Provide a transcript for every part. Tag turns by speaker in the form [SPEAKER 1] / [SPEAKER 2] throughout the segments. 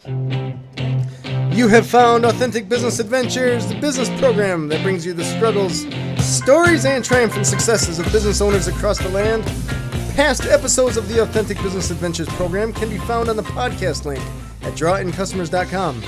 [SPEAKER 1] You have found Authentic Business Adventures, the business program that brings you the struggles, stories, and triumphant successes of business owners across the land. Past episodes of the Authentic Business Adventures program can be found on the podcast link at drawincustomers.com.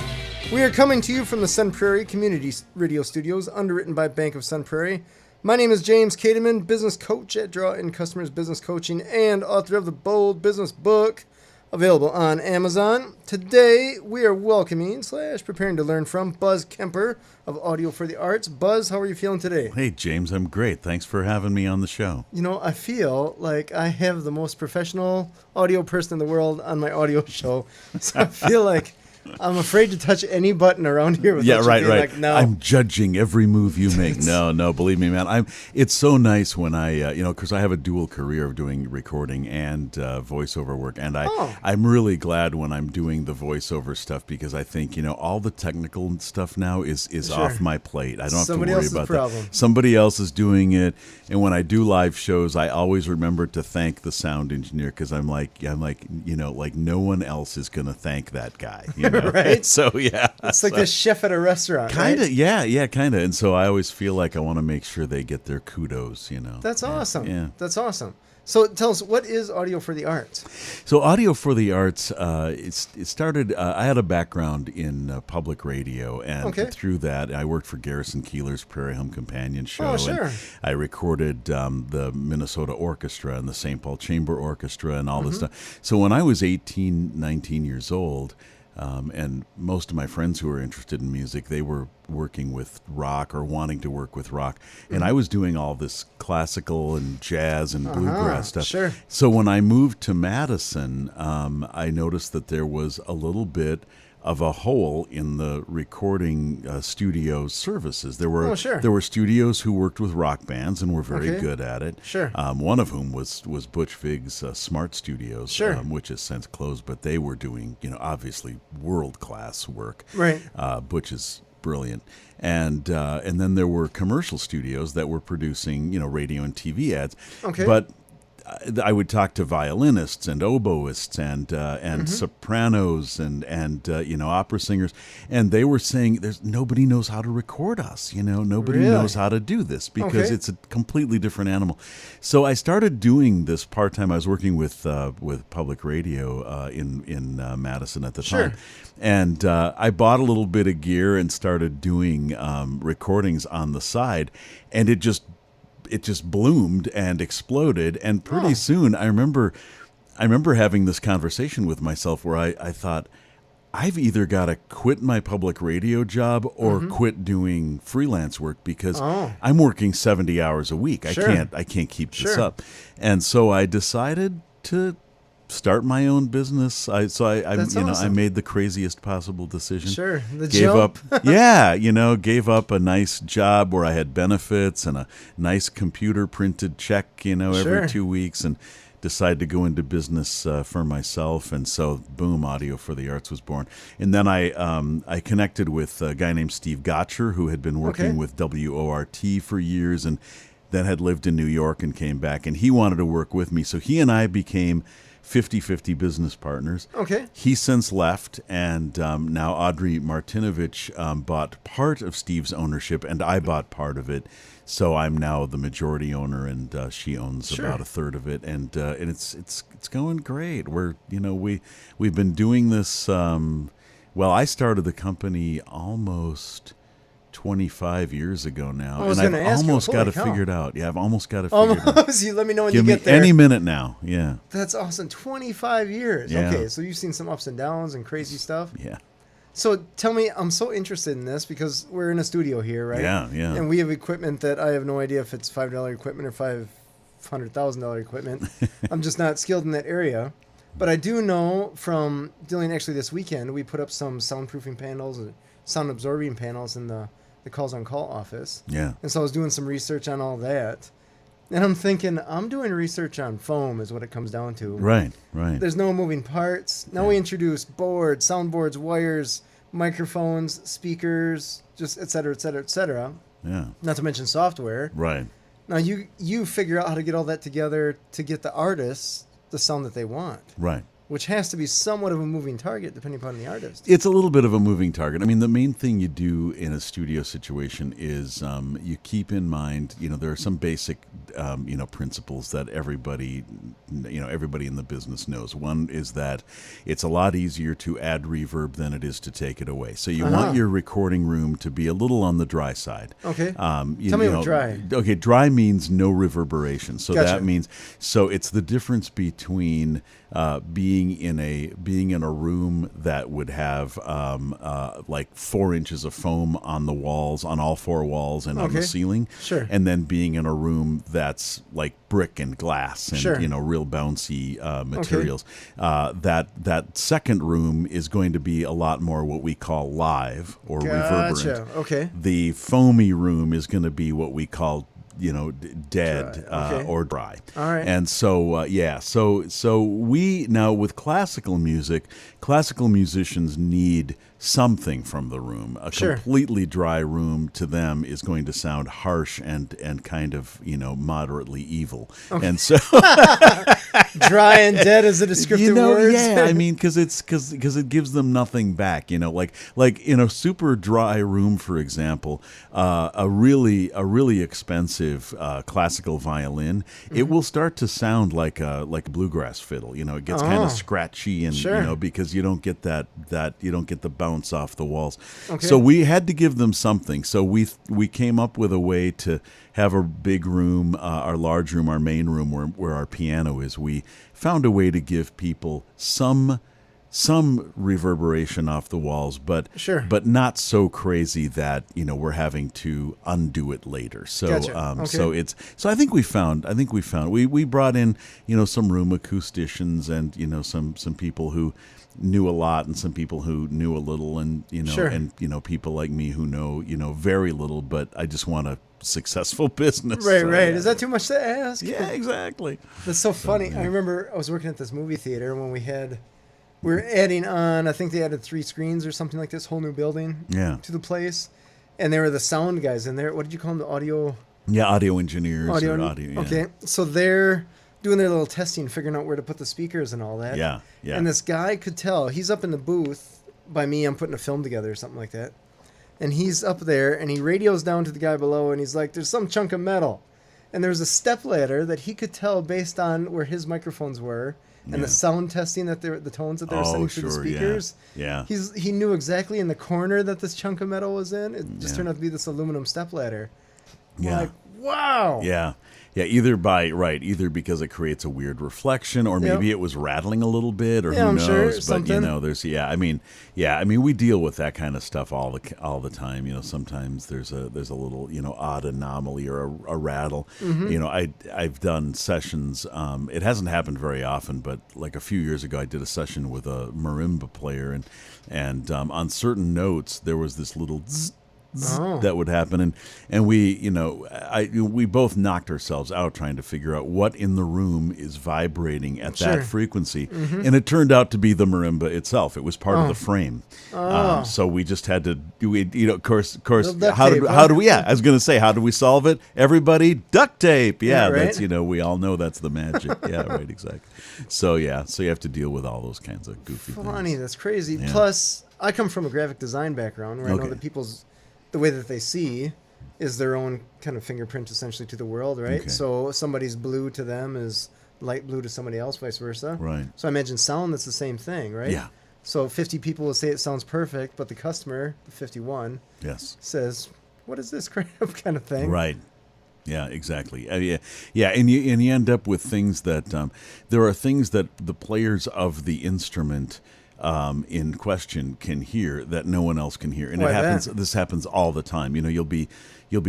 [SPEAKER 1] We are coming to you from the Sun Prairie Community Radio Studios, underwritten by Bank of Sun Prairie. My name is James Kateman, business coach at Draw In Customers Business Coaching and author of the Bold Business Book, available on Amazon. Today, we are welcoming / preparing to learn from Buzz Kemper of Audio for the Arts. Buzz, how are you feeling today?
[SPEAKER 2] Hey, James, I'm great. Thanks for having me on the show.
[SPEAKER 1] You know, I feel like I have the most professional audio person in the world on my audio show. So I feel like I'm afraid to touch any button around here.
[SPEAKER 2] Yeah, right.
[SPEAKER 1] Like, no.
[SPEAKER 2] I'm judging every move you make. No, believe me, man. It's so nice when I, because I have a dual career of doing recording and voiceover work, and I'm really glad when I'm doing the voiceover stuff because I think all the technical stuff now is
[SPEAKER 1] Sure.
[SPEAKER 2] off my plate. I don't have
[SPEAKER 1] Somebody
[SPEAKER 2] to worry
[SPEAKER 1] else's
[SPEAKER 2] about
[SPEAKER 1] problem.
[SPEAKER 2] that. Somebody else is doing it, and when I do live shows, I always remember to thank the sound engineer because I'm like no one else is going to thank that guy.
[SPEAKER 1] Right?
[SPEAKER 2] So yeah,
[SPEAKER 1] It's like the chef at a restaurant,
[SPEAKER 2] kind of,
[SPEAKER 1] right?
[SPEAKER 2] yeah, kind of. And so I always feel like I want to make sure they get their kudos.
[SPEAKER 1] That's awesome.
[SPEAKER 2] Yeah.
[SPEAKER 1] That's awesome. So tell us, what is Audio for the Arts?
[SPEAKER 2] So Audio for the Arts, it started. I had a background in public radio, and through that, I worked for Garrison Keillor's Prairie Home Companion show.
[SPEAKER 1] Oh, sure.
[SPEAKER 2] And I recorded the Minnesota Orchestra and the St. Paul Chamber Orchestra and all this stuff. So when I was 18, 19 years old. And most of my friends who were interested in music, they were working with rock or wanting to work with rock. And I was doing all this classical and jazz and bluegrass stuff.
[SPEAKER 1] Sure.
[SPEAKER 2] So when I moved to Madison, I noticed that there was a little bit of a hole in the recording studio services. There were studios who worked with rock bands and were very good at it.
[SPEAKER 1] Sure.
[SPEAKER 2] One of whom was Butch Vig's Smart Studios, which has since closed, but they were doing obviously world-class work.
[SPEAKER 1] Right.
[SPEAKER 2] Butch is brilliant. And then there were commercial studios that were producing radio and TV ads.
[SPEAKER 1] Okay.
[SPEAKER 2] But I would talk to violinists and oboists and sopranos and opera singers, and they were saying nobody knows how to record us. Nobody knows how to do this because it's a completely different animal. So I started doing this part-time. I was working with public radio in Madison at the time, and I bought a little bit of gear and started doing recordings on the side, and it just bloomed and exploded. And pretty soon I remember having this conversation with myself where I thought, I've either got to quit my public radio job or quit doing freelance work because I'm working 70 hours a week. I can't keep this up. And so I decided to start my own business. I made the craziest possible decision.
[SPEAKER 1] Sure.
[SPEAKER 2] Gave up a nice job where I had benefits and a nice computer printed check, every 2 weeks, and decided to go into business for myself. And so, boom, Audio for the Arts was born. And then I connected with a guy named Steve Gotcher, who had been working with WORT for years and then had lived in New York and came back. And he wanted to work with me. So he and I became 50-50 business partners.
[SPEAKER 1] Okay.
[SPEAKER 2] He since left, and now Audrey Martinovich bought part of Steve's ownership, and I bought part of it. So I'm now the majority owner, and she owns about a third of it, and it's going great. We've been doing this. I started the company almost 25 years ago now, and I've almost got it figured out. Yeah, I've almost got it figured out.
[SPEAKER 1] You let me know when
[SPEAKER 2] Give
[SPEAKER 1] you
[SPEAKER 2] me
[SPEAKER 1] get there.
[SPEAKER 2] any minute now. Yeah.
[SPEAKER 1] That's awesome. 25 years.
[SPEAKER 2] Yeah.
[SPEAKER 1] Okay, so you've seen some ups and downs and crazy stuff.
[SPEAKER 2] Yeah.
[SPEAKER 1] So tell me, I'm so interested in this because we're in a studio here, right?
[SPEAKER 2] Yeah.
[SPEAKER 1] And we have equipment that I have no idea if it's $5 equipment or $500,000 equipment. I'm just not skilled in that area. But I do know from dealing actually this weekend, we put up some soundproofing panels and sound absorbing panels in the calls on call office.
[SPEAKER 2] Yeah.
[SPEAKER 1] And so I was doing some research on all that. And I'm thinking, I'm doing research on foam is what it comes down to.
[SPEAKER 2] Right.
[SPEAKER 1] There's no moving parts. Now we introduce boards, soundboards, wires, microphones, speakers, just et cetera, et cetera, et cetera.
[SPEAKER 2] Yeah.
[SPEAKER 1] Not to mention software.
[SPEAKER 2] Right.
[SPEAKER 1] Now you figure out how to get all that together to get the artists the sound that they want.
[SPEAKER 2] Right.
[SPEAKER 1] which has to be somewhat of a moving target depending upon the artist.
[SPEAKER 2] It's a little bit of a moving target. I mean, the main thing you do in a studio situation is you keep in mind, there are some basic, principles that everybody in the business knows. One is that it's a lot easier to add reverb than it is to take it away. So you want your recording room to be a little on the dry side.
[SPEAKER 1] Okay. Tell me what dry.
[SPEAKER 2] Okay, dry means no reverberation. So
[SPEAKER 1] Gotcha.
[SPEAKER 2] that means it's the difference between being in a room that would have like 4 inches of foam on the walls, on all 4 walls, and on the ceiling.
[SPEAKER 1] Sure.
[SPEAKER 2] And then being in a room that's like brick and glass and
[SPEAKER 1] Sure.
[SPEAKER 2] real bouncy materials. That second room is going to be a lot more what we call live or reverberant.
[SPEAKER 1] Okay.
[SPEAKER 2] The foamy room is going to be what we call dead
[SPEAKER 1] Dry. Okay.
[SPEAKER 2] or dry.
[SPEAKER 1] All right.
[SPEAKER 2] And so so we now with classical musicians need something from the room. A
[SPEAKER 1] Sure.
[SPEAKER 2] completely dry room to them is going to sound harsh and kind of moderately evil.
[SPEAKER 1] Okay.
[SPEAKER 2] And so
[SPEAKER 1] Dry and dead is a descriptive word.
[SPEAKER 2] yeah, I mean, because it gives them nothing back. Like in a super dry room, for example, a really expensive classical violin, it will start to sound like a bluegrass fiddle. It gets kind of scratchy and
[SPEAKER 1] Sure.
[SPEAKER 2] because you don't get that you don't get the bounce off the walls.
[SPEAKER 1] Okay.
[SPEAKER 2] So we had to give them something. So we came up with a way to have a big room, our large room, our main room where our piano is. We found a way to give people some reverberation off the walls, but
[SPEAKER 1] Sure.
[SPEAKER 2] but not so crazy that we're having to undo it later. So
[SPEAKER 1] Gotcha.
[SPEAKER 2] so I think we found we brought in some room acousticians and some people who knew a lot and some people who knew a little and
[SPEAKER 1] Sure.
[SPEAKER 2] and people like me who know very little, but I just want a successful business.
[SPEAKER 1] Right,
[SPEAKER 2] So,
[SPEAKER 1] right.
[SPEAKER 2] yeah.
[SPEAKER 1] Is that too much to ask?
[SPEAKER 2] Yeah, exactly.
[SPEAKER 1] That's so funny. I remember I was working at this movie theater when we were adding on, I think they added 3 screens or something like this, whole new building
[SPEAKER 2] Yeah.
[SPEAKER 1] to the place. And there were the sound guys in there. What did you call them? The audio?
[SPEAKER 2] Yeah, audio engineers.
[SPEAKER 1] Audio.
[SPEAKER 2] Or audio yeah.
[SPEAKER 1] Okay. So they're doing their little testing, figuring out where to put the speakers and all that.
[SPEAKER 2] Yeah, yeah.
[SPEAKER 1] And this guy could tell. He's up in the booth by me. I'm putting a film together or something like that. And he's up there, and he radios down to the guy below, and he's like, there's some chunk of metal. And there's a step ladder that he could tell based on where his microphones were and the sound testing that the tones that they were sending through the speakers.
[SPEAKER 2] Yeah.
[SPEAKER 1] He knew exactly in the corner that this chunk of metal was in. It just turned out to be this aluminum step ladder.
[SPEAKER 2] Yeah.
[SPEAKER 1] Like, wow.
[SPEAKER 2] Yeah. Yeah, either because it creates a weird reflection, or maybe it was rattling a little bit, or who
[SPEAKER 1] I'm
[SPEAKER 2] knows.
[SPEAKER 1] sure,
[SPEAKER 2] But
[SPEAKER 1] something.
[SPEAKER 2] I mean, we deal with that kind of stuff all the time. Sometimes there's a little odd anomaly or a rattle. I've done sessions. It hasn't happened very often, but like a few years ago, I did a session with a marimba player, and on certain notes there was this little zzz, that would happen, and we both knocked ourselves out trying to figure out what in the room is vibrating at that frequency, and it turned out to be the marimba itself. It was part of the frame, so we just had to of course how do we I was going to say, how do we solve it? Everybody, duct tape.
[SPEAKER 1] Yeah, right?
[SPEAKER 2] That's we all know that's the magic. Yeah, right, exactly. So you have to deal with all those kinds of goofy
[SPEAKER 1] Funny,
[SPEAKER 2] things.
[SPEAKER 1] that's crazy.
[SPEAKER 2] Yeah.
[SPEAKER 1] Plus, I come from a graphic design background where I know that the way that they see is their own kind of fingerprint essentially to the world, right?
[SPEAKER 2] Okay.
[SPEAKER 1] So somebody's blue to them is light blue to somebody else, vice versa.
[SPEAKER 2] Right.
[SPEAKER 1] So I imagine sound, that's the same thing, right?
[SPEAKER 2] Yeah.
[SPEAKER 1] So 50 people will say it sounds perfect, but the customer, the 51,
[SPEAKER 2] Yes.
[SPEAKER 1] says, what is this crap kind of thing?
[SPEAKER 2] Right. Yeah, exactly. Yeah, and you end up with things that there are things that the players of the instrument in question can hear that no one else can hear, and This happens all the time. You'll be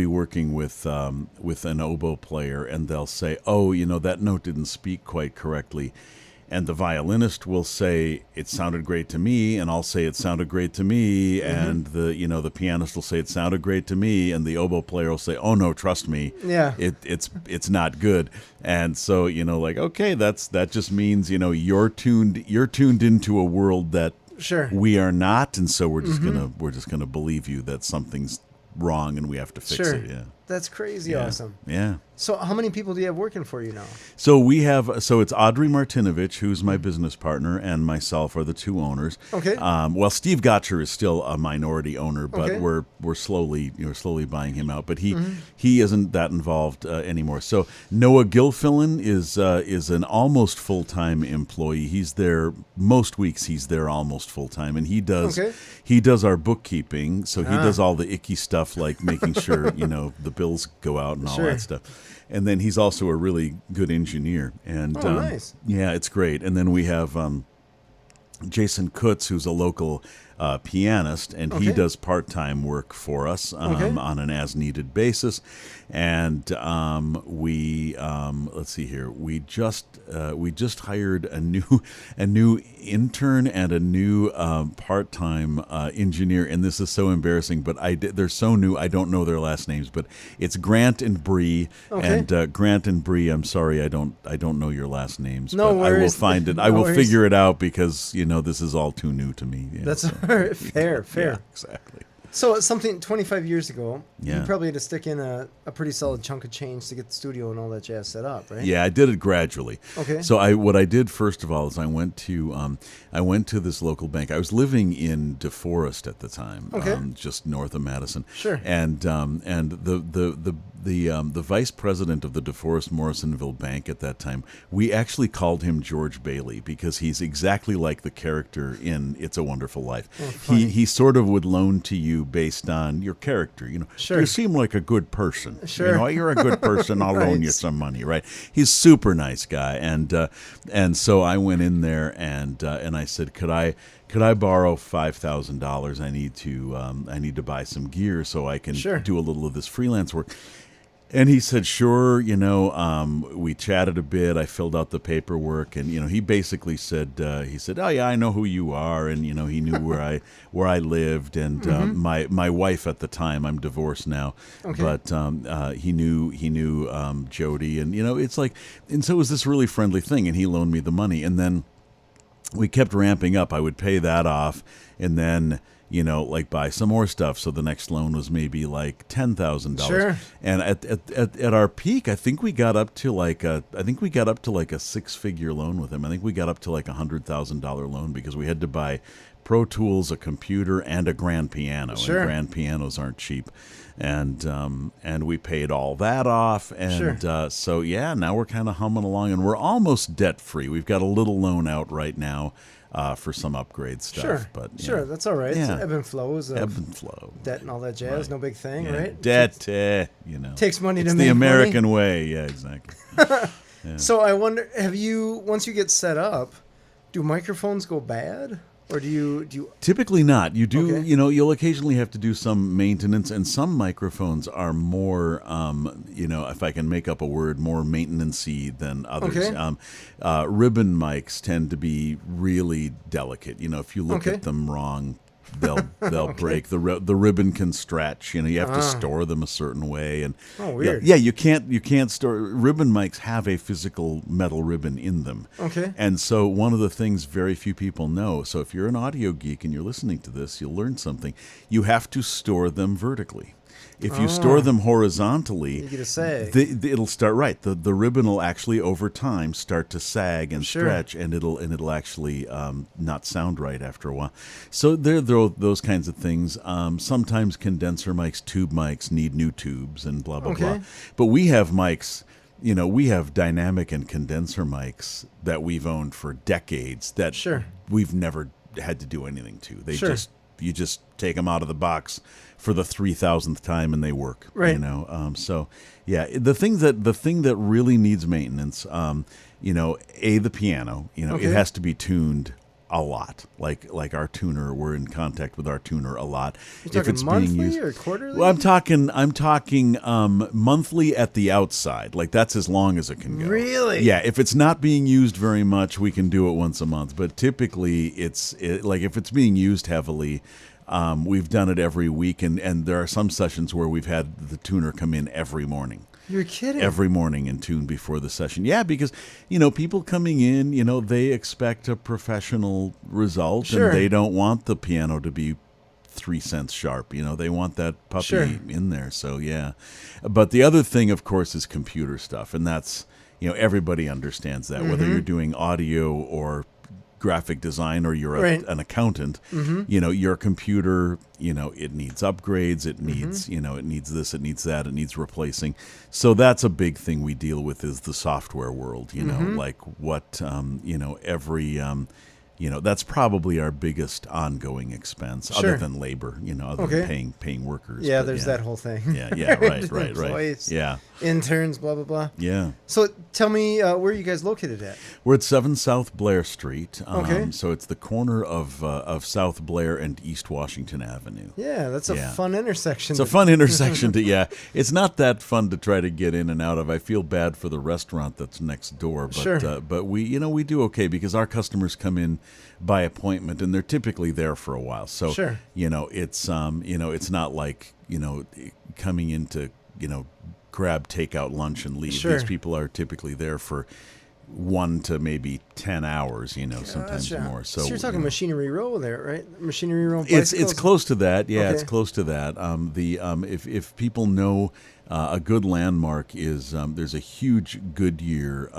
[SPEAKER 2] working with an oboe player, and they'll say, "Oh, that note didn't speak quite correctly." And the violinist will say, "It sounded great to me," and I'll say, "It sounded great to me," and the pianist will say, "It sounded great to me," and the oboe player will say, "Oh no, trust me, it's not good." And so okay, that just means you're tuned into a world that we are not, and so we're just gonna believe you that something's wrong and we have to fix it. Yeah.
[SPEAKER 1] That's crazy
[SPEAKER 2] Yeah.
[SPEAKER 1] awesome.
[SPEAKER 2] Yeah.
[SPEAKER 1] So how many people do you have working for you now?
[SPEAKER 2] So it's Audrey Martinovich, who's my business partner, and myself are the two owners.
[SPEAKER 1] Okay.
[SPEAKER 2] Well, Steve Gotcher is still a minority owner, but
[SPEAKER 1] Okay.
[SPEAKER 2] we're slowly buying him out. But he isn't that involved anymore. So Noah Gilfillan is an almost full time employee. He's there most weeks. He's there almost full time, and he does our bookkeeping. So he does all the icky stuff like making sure the bills go out and all that stuff. And then he's also a really good engineer. And
[SPEAKER 1] nice.
[SPEAKER 2] Yeah, it's great. And then we have Jason Kutz, who's a local pianist, and he does part-time work for us on an as-needed basis. And let's see here, we just hired a new intern and a new part-time engineer, and this is so embarrassing, but they're so new I don't know their last names, but it's Grant and Bree. And Grant and Bree, I'm sorry, I don't know your last names.
[SPEAKER 1] No
[SPEAKER 2] but
[SPEAKER 1] worries.
[SPEAKER 2] I will find it. I will figure it out because this is all too new to me. Yeah,
[SPEAKER 1] That's fair.
[SPEAKER 2] Yeah, exactly.
[SPEAKER 1] So it's something 25 years ago, you
[SPEAKER 2] Yeah.
[SPEAKER 1] probably had to stick in a pretty solid chunk of change to get the studio and all that jazz set up, right?
[SPEAKER 2] Yeah, I did it gradually.
[SPEAKER 1] Okay.
[SPEAKER 2] So what I did first of all is I went to this local bank. I was living in DeForest at the time, just north of Madison.
[SPEAKER 1] Sure.
[SPEAKER 2] And the vice president of the DeForest Morrisonville Bank at that time, we actually called him George Bailey because he's exactly like the character in It's a Wonderful Life. He sort of would loan to you based on your character.
[SPEAKER 1] Sure.
[SPEAKER 2] You seem like a good person.
[SPEAKER 1] Sure.
[SPEAKER 2] You're a good person. I'll loan you some money, right? He's super nice guy, and so I went in there and I said, could I borrow $5,000? I need to buy some gear so I can do a little of this freelance work. And he said, sure. We chatted a bit. I filled out the paperwork, and he basically said, oh yeah, I know who you are, and he knew where I lived, and my wife at the time. I'm divorced now, but he knew Jody, and it's like, and so it was this really friendly thing, and he loaned me the money, and then we kept ramping up. I would pay that off, and then like buy some more stuff. So the next loan was maybe like $10,000.
[SPEAKER 1] Sure.
[SPEAKER 2] And at our peak, I think we got up to like a 6-figure loan with him. I think we got up to like $100,000 loan because we had to buy Pro Tools, a computer, and a grand piano.
[SPEAKER 1] Sure.
[SPEAKER 2] And grand pianos aren't cheap. And we paid all that off. And so yeah, now we're kind of humming along, and we're almost debt free. We've got a little loan out right now. For some upgrade stuff, but
[SPEAKER 1] that's all right.
[SPEAKER 2] Yeah.
[SPEAKER 1] Ebb and flows of
[SPEAKER 2] ebb and flow,
[SPEAKER 1] debt and all that jazz.
[SPEAKER 2] Right.
[SPEAKER 1] No big thing,
[SPEAKER 2] Yeah.
[SPEAKER 1] right?
[SPEAKER 2] Debt,
[SPEAKER 1] takes money to
[SPEAKER 2] it's
[SPEAKER 1] make
[SPEAKER 2] the American
[SPEAKER 1] money.
[SPEAKER 2] way. Yeah, exactly.
[SPEAKER 1] So I wonder, once you get set up, do microphones go bad? Or do you
[SPEAKER 2] Typically not. You do,
[SPEAKER 1] Okay.
[SPEAKER 2] you'll occasionally have to do some maintenance, and some microphones are more, if I can make up a word, more maintenance-y than others.
[SPEAKER 1] Okay.
[SPEAKER 2] Ribbon mics tend to be really delicate. If you look at them wrong, they'll break. The ribbon can stretch. You have to store them a certain way, and
[SPEAKER 1] weird.
[SPEAKER 2] Yeah, you can't store ribbon mics. Have a physical metal ribbon in them.
[SPEAKER 1] Okay.
[SPEAKER 2] And so one of the things very few people know. So if you're an audio geek and you're listening to this, you'll learn something. You have to store them vertically. If you store them horizontally,
[SPEAKER 1] you get a sag.
[SPEAKER 2] It'll start right. The ribbon will actually over time start to sag and stretch, and it'll actually not sound right after a while. So there are those kinds of things. Sometimes condenser mics, tube mics need new tubes and blah blah blah. But we have mics. We have dynamic and condenser mics that we've owned for decades that we've never had to do anything to. They you just take them out of the box for the 3,000th time and they work.
[SPEAKER 1] Right.
[SPEAKER 2] So yeah, the thing that really needs maintenance, the piano, it has to be tuned a lot. Like our tuner, we're in contact with our tuner a lot.
[SPEAKER 1] You're talking monthly or quarterly?
[SPEAKER 2] Well, I'm talking monthly at the outside. Like that's as long as it can go.
[SPEAKER 1] Really?
[SPEAKER 2] Yeah. If it's not being used very much, we can do it once a month. But typically, like if it's being used heavily, we've done it every week, and there are some sessions where we've had the tuner come in every morning.
[SPEAKER 1] You're kidding.
[SPEAKER 2] Every morning and tune before the session. Yeah, because, people coming in, they expect a professional result, and they don't want the piano to be 3 cents sharp. They want that puppy
[SPEAKER 1] Sure.
[SPEAKER 2] in there. So yeah, but the other thing, of course, is computer stuff, and that's everybody understands that, whether you're doing audio or graphic design or you're
[SPEAKER 1] Right.
[SPEAKER 2] an accountant. Your computer, it needs upgrades, it needs it needs this, it needs that, it needs replacing. So that's a big thing we deal with, is the software world. Like what every that's probably our biggest ongoing expense,
[SPEAKER 1] Sure.
[SPEAKER 2] other than labor, other
[SPEAKER 1] Okay.
[SPEAKER 2] than paying workers.
[SPEAKER 1] Yeah,
[SPEAKER 2] But
[SPEAKER 1] there's that whole thing.
[SPEAKER 2] Yeah, right.
[SPEAKER 1] Employees,
[SPEAKER 2] Yeah,
[SPEAKER 1] interns, blah, blah, blah.
[SPEAKER 2] yeah.
[SPEAKER 1] So tell me, where are you guys located at?
[SPEAKER 2] We're at 7 South Blair Street.
[SPEAKER 1] Okay.
[SPEAKER 2] So it's the corner of South Blair and East Washington Avenue.
[SPEAKER 1] Yeah, that's a
[SPEAKER 2] Yeah.
[SPEAKER 1] fun intersection.
[SPEAKER 2] It's a fun intersection it's not that fun to try to get in and out of. I feel bad for the restaurant that's next door, but
[SPEAKER 1] Sure.
[SPEAKER 2] but we do okay because our customers come in by appointment and they're typically there for a while. So
[SPEAKER 1] Sure.
[SPEAKER 2] it's not like, coming in to, grab takeout lunch and leave.
[SPEAKER 1] Sure.
[SPEAKER 2] These people are typically there for 1 to maybe 10 hours, sometimes
[SPEAKER 1] Gotcha.
[SPEAKER 2] more. So
[SPEAKER 1] you're talking Machinery Row there, right? Machinery Row.
[SPEAKER 2] It's
[SPEAKER 1] bicycles?
[SPEAKER 2] close to that. Yeah, it's
[SPEAKER 1] Okay.
[SPEAKER 2] close to that. If people know, a good landmark is, there's a huge Goodyear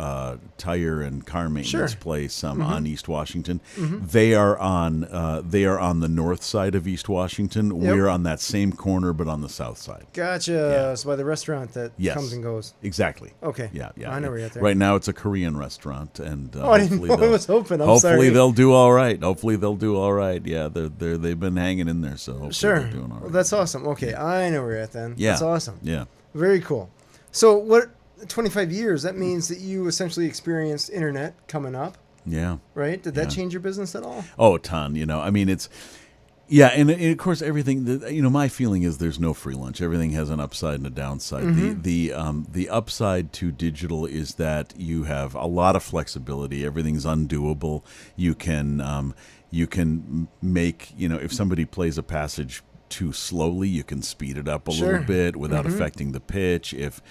[SPEAKER 2] tire and car maintenance
[SPEAKER 1] Sure.
[SPEAKER 2] place on East Washington. They are on the north side of East Washington.
[SPEAKER 1] Yep.
[SPEAKER 2] We're on that same corner, but on the south side.
[SPEAKER 1] Gotcha.
[SPEAKER 2] Yeah.
[SPEAKER 1] So by the restaurant that
[SPEAKER 2] Yes.
[SPEAKER 1] comes and goes.
[SPEAKER 2] Exactly.
[SPEAKER 1] Okay.
[SPEAKER 2] Yeah.
[SPEAKER 1] I know where you're at there.
[SPEAKER 2] Right now, it's a Korean restaurant, and
[SPEAKER 1] Oh, I didn't
[SPEAKER 2] hopefully
[SPEAKER 1] know it
[SPEAKER 2] they'll-
[SPEAKER 1] was open. I'm
[SPEAKER 2] hopefully
[SPEAKER 1] sorry.
[SPEAKER 2] they'll do all right. Hopefully they'll do all right. Yeah, they've been hanging in there, so hopefully
[SPEAKER 1] Sure.
[SPEAKER 2] they're doing all right.
[SPEAKER 1] Well, that's awesome. Okay, I know where you're at then.
[SPEAKER 2] Yeah.
[SPEAKER 1] That's awesome.
[SPEAKER 2] Yeah.
[SPEAKER 1] Very cool. So what? 25 years. That means that you essentially experienced internet coming up,
[SPEAKER 2] Yeah.
[SPEAKER 1] right? Did that
[SPEAKER 2] Yeah.
[SPEAKER 1] change your business at all?
[SPEAKER 2] Oh, a ton. I mean, it's. Yeah, and of course, everything. My feeling is there's no free lunch. Everything has an upside and a downside. The upside to digital is that you have a lot of flexibility. Everything's undoable. You can make, if somebody plays a passage too slowly, you can speed it up a
[SPEAKER 1] Sure.
[SPEAKER 2] little bit without affecting the pitch. If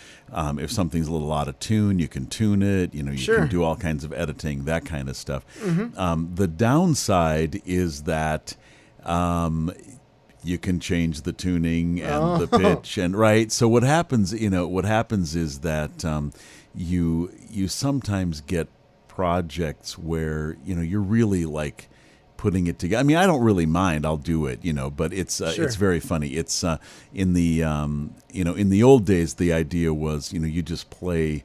[SPEAKER 2] something's a little out of tune, you can tune it. You
[SPEAKER 1] Sure.
[SPEAKER 2] can do all kinds of editing, that kind of stuff. The downside is that you can change the tuning and the pitch, and right. So what happens is that you sometimes get projects where you're really like putting it together. I mean, I don't really mind. I'll do it, but it's very funny. It's in the old days, the idea was, you just play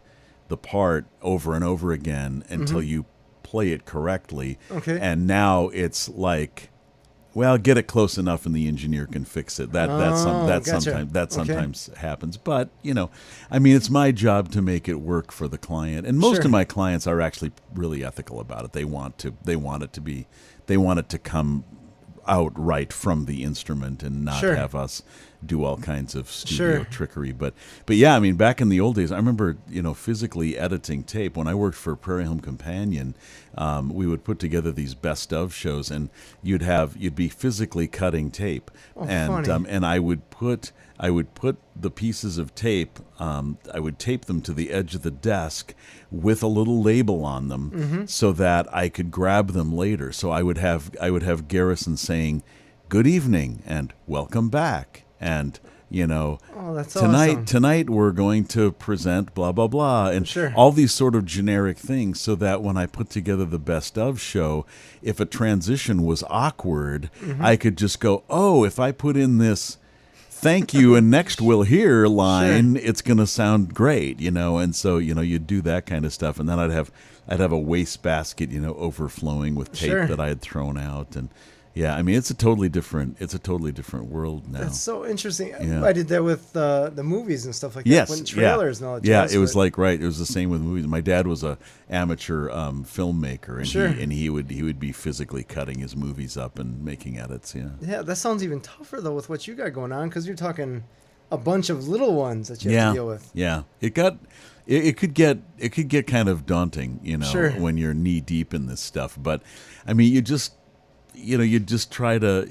[SPEAKER 2] the part over and over again until you play it correctly.
[SPEAKER 1] Okay.
[SPEAKER 2] And now it's like, well, get it close enough and the engineer can fix it.
[SPEAKER 1] Gotcha.
[SPEAKER 2] Sometimes happens. But, I mean, it's my job to make it work for the client. And most
[SPEAKER 1] Sure.
[SPEAKER 2] of my clients are actually really ethical about it. They want it to come out right from the instrument and not
[SPEAKER 1] Sure.
[SPEAKER 2] have us do all kinds of studio
[SPEAKER 1] Sure.
[SPEAKER 2] trickery. But yeah, I mean, back in the old days, I remember, physically editing tape. When I worked for Prairie Home Companion, we would put together these best of shows, and you'd be physically cutting tape.
[SPEAKER 1] Oh,
[SPEAKER 2] and
[SPEAKER 1] funny.
[SPEAKER 2] and I would put the pieces of tape, I would tape them to the edge of the desk with a little label on them so that I could grab them later. So I would have Garrison saying, "Good evening," and "Welcome back." And,
[SPEAKER 1] Oh, that's awesome.
[SPEAKER 2] tonight we're going to present blah, blah, blah. And
[SPEAKER 1] Sure.
[SPEAKER 2] all these sort of generic things, so that when I put together the best of show, if a transition was awkward, I could just go, oh, if I put in this "thank you" and "next we'll hear" line, it's going to sound great, And so, you'd do that kind of stuff. And then I'd have a wastebasket, overflowing with tape
[SPEAKER 1] Sure.
[SPEAKER 2] that I had thrown out. And yeah, I mean, it's a totally different world now.
[SPEAKER 1] That's so interesting.
[SPEAKER 2] Yeah.
[SPEAKER 1] I did that with the movies and stuff like
[SPEAKER 2] Yes,
[SPEAKER 1] that. When trailers and all that.
[SPEAKER 2] Yeah,
[SPEAKER 1] jazz,
[SPEAKER 2] it was
[SPEAKER 1] but-
[SPEAKER 2] like It was the same with movies. My dad was a amateur filmmaker, and
[SPEAKER 1] Sure.
[SPEAKER 2] he would be physically cutting his movies up and making edits. Yeah.
[SPEAKER 1] Yeah, that sounds even tougher though with what you got going on, because you're talking a bunch of little ones that you have to deal with.
[SPEAKER 2] Yeah. It could get kind of daunting,
[SPEAKER 1] Sure.
[SPEAKER 2] when you're knee deep in this stuff. But I mean, you just try to,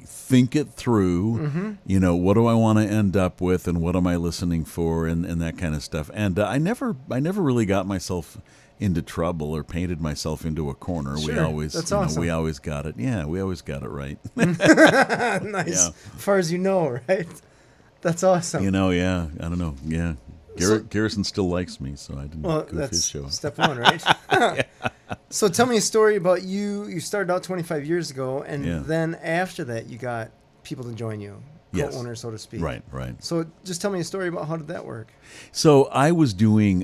[SPEAKER 2] think it through. What do I want to end up with, and what am I listening for, and that kind of stuff. And I never really got myself into trouble or painted myself into a corner.
[SPEAKER 1] Sure.
[SPEAKER 2] We always,
[SPEAKER 1] That's
[SPEAKER 2] you know,
[SPEAKER 1] awesome.
[SPEAKER 2] we always got it. Yeah, we always got it right.
[SPEAKER 1] Nice.
[SPEAKER 2] Yeah.
[SPEAKER 1] As far as you know, right? That's awesome.
[SPEAKER 2] You know, yeah, I don't know, yeah. Garrison still likes me, so I didn't
[SPEAKER 1] Well,
[SPEAKER 2] go to
[SPEAKER 1] that's
[SPEAKER 2] his show.
[SPEAKER 1] step one, right? So tell me a story about you. You started out 25 years ago, and
[SPEAKER 2] Yeah.
[SPEAKER 1] then after that, you got people to join you,
[SPEAKER 2] Yes.
[SPEAKER 1] co-owners, so to speak.
[SPEAKER 2] Right.
[SPEAKER 1] So just tell me a story about how did that work?
[SPEAKER 2] So I was doing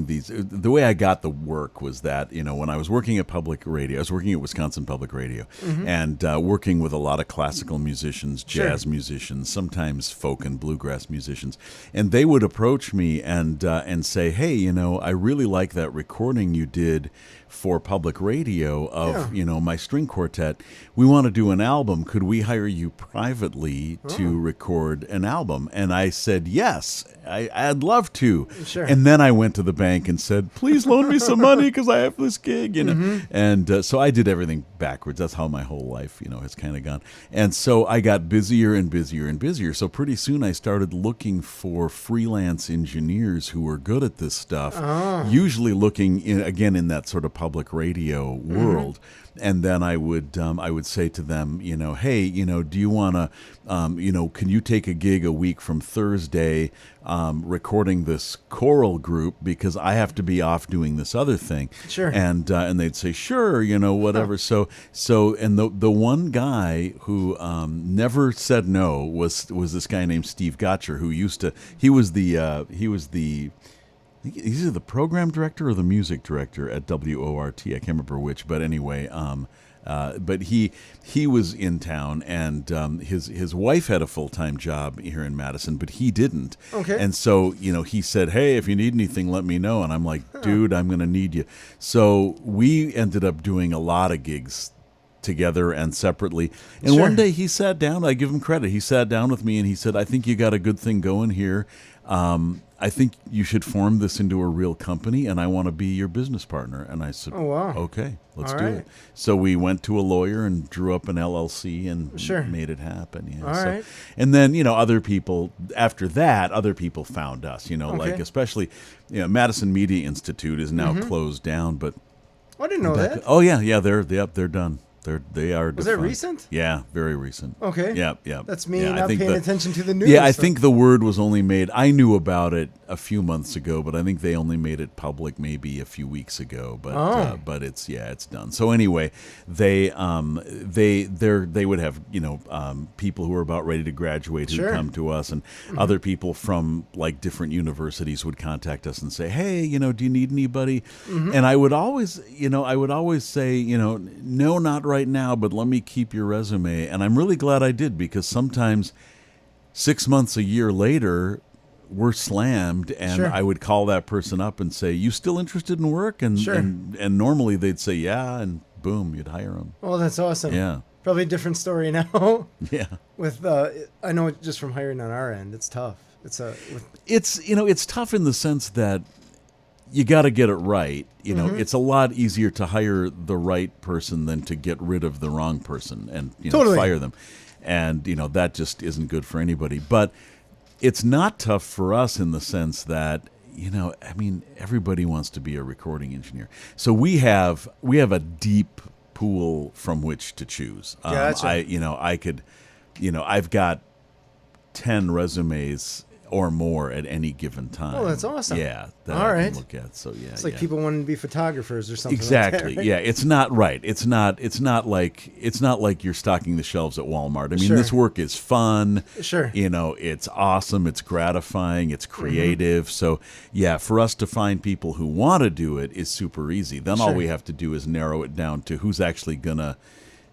[SPEAKER 2] these. The way I got the work was that, you know, when I was working at public radio, I was working at Wisconsin Public Radio, and working with a lot of classical musicians, jazz musicians, sometimes folk and bluegrass musicians, and they would approach me and say, hey, you know, I really like that recording you did for public radio of you know, my string quartet. We want to do an album. Could we hire you privately to record an album? And I said yes, I'd love to.
[SPEAKER 1] Sure.
[SPEAKER 2] And then I went to the bank and said, please loan me some money because I have this gig, you know. And so I did everything backwards. That's how my whole life, you know, has kind of gone. And so I got busier and busier and busier. So pretty soon I started looking for freelance engineers who were good at this stuff, usually looking again in that sort of public radio world. And then I would say to them, you know, hey, you know, do you want to, you know, can you take a gig a week from Thursday, recording this choral group because I have to be off doing this other thing.
[SPEAKER 1] Sure.
[SPEAKER 2] And they'd say, sure, you know, whatever. So and the one guy who never said no was this guy named Steve Gotcher, who he was either the program director or the music director at WORT. I can't remember which, but anyway, but he was in town, and his wife had a full-time job here in Madison, but he didn't.
[SPEAKER 1] Okay.
[SPEAKER 2] And so, you know, he said, hey, if you need anything, let me know. And I'm like, dude, I'm going to need you. So we ended up doing a lot of gigs together and separately. And
[SPEAKER 1] Sure.
[SPEAKER 2] one day he sat down, I give him credit, he sat down with me and he said, I think you got a good thing going here. I think you should form this into a real company, and I want to be your business partner. And I said,
[SPEAKER 1] Oh, wow.
[SPEAKER 2] okay, let's
[SPEAKER 1] All
[SPEAKER 2] do
[SPEAKER 1] right.
[SPEAKER 2] it. So we went to a lawyer and drew up an LLC and
[SPEAKER 1] Sure.
[SPEAKER 2] made it happen. Yeah.
[SPEAKER 1] All
[SPEAKER 2] So-
[SPEAKER 1] right.
[SPEAKER 2] And then, you know, after that, other people found us, you know, like
[SPEAKER 1] Okay.
[SPEAKER 2] especially, you know, Madison Media Institute is now closed down, but
[SPEAKER 1] I didn't know that.
[SPEAKER 2] oh yeah, they're done. They are.
[SPEAKER 1] Was that
[SPEAKER 2] defunct.
[SPEAKER 1] recent?
[SPEAKER 2] Yeah, very recent.
[SPEAKER 1] Okay.
[SPEAKER 2] Yeah.
[SPEAKER 1] That's me
[SPEAKER 2] Yeah, I
[SPEAKER 1] not
[SPEAKER 2] think
[SPEAKER 1] paying
[SPEAKER 2] the-
[SPEAKER 1] attention to the news.
[SPEAKER 2] Yeah, I
[SPEAKER 1] so-
[SPEAKER 2] think the word was only made. I knew about it a few months ago, but I think they only made it public maybe a few weeks ago. But but it's done. So anyway, they would have, you know, people who were about ready to graduate who'd
[SPEAKER 1] Sure.
[SPEAKER 2] come to us, and other people from like different universities would contact us and say, hey, you know, do you need anybody? And I would always say, you know, no, not right now, but let me keep your resume. And I'm really glad I did, because sometimes 6 months, a year later, we're slammed, and
[SPEAKER 1] Sure.
[SPEAKER 2] I would call that person up and say, you still interested in work? And,
[SPEAKER 1] Sure.
[SPEAKER 2] and normally they'd say, yeah, and boom, you'd hire them.
[SPEAKER 1] Oh, that's awesome.
[SPEAKER 2] Yeah.
[SPEAKER 1] Probably a different story now.
[SPEAKER 2] Yeah.
[SPEAKER 1] With I know just from hiring on our end, it's tough.
[SPEAKER 2] It's tough in the sense that you got to get it right. You know, it's a lot easier to hire the right person than to get rid of the wrong person and, you know,
[SPEAKER 1] Totally.
[SPEAKER 2] fire them. And, you know, that just isn't good for anybody. But it's not tough for us in the sense that, you know, I mean, everybody wants to be a recording engineer. So we have a deep pool from which to choose.
[SPEAKER 1] Gotcha.
[SPEAKER 2] I've got 10 resumes or more at any given time.
[SPEAKER 1] Oh, that's awesome.
[SPEAKER 2] Yeah, that
[SPEAKER 1] All
[SPEAKER 2] I
[SPEAKER 1] right.
[SPEAKER 2] can look at. So yeah,
[SPEAKER 1] It's like
[SPEAKER 2] yeah.
[SPEAKER 1] people wanting to be photographers or something.
[SPEAKER 2] Exactly.
[SPEAKER 1] Like that, right?
[SPEAKER 2] Yeah, it's not right. It's not like you're stocking the shelves at Walmart. I mean,
[SPEAKER 1] Sure.
[SPEAKER 2] this work is fun.
[SPEAKER 1] Sure.
[SPEAKER 2] You know, it's awesome, it's gratifying, it's creative. So, yeah, for us to find people who want to do it is super easy. Then all
[SPEAKER 1] Sure.
[SPEAKER 2] we have to do is narrow it down to who's actually going to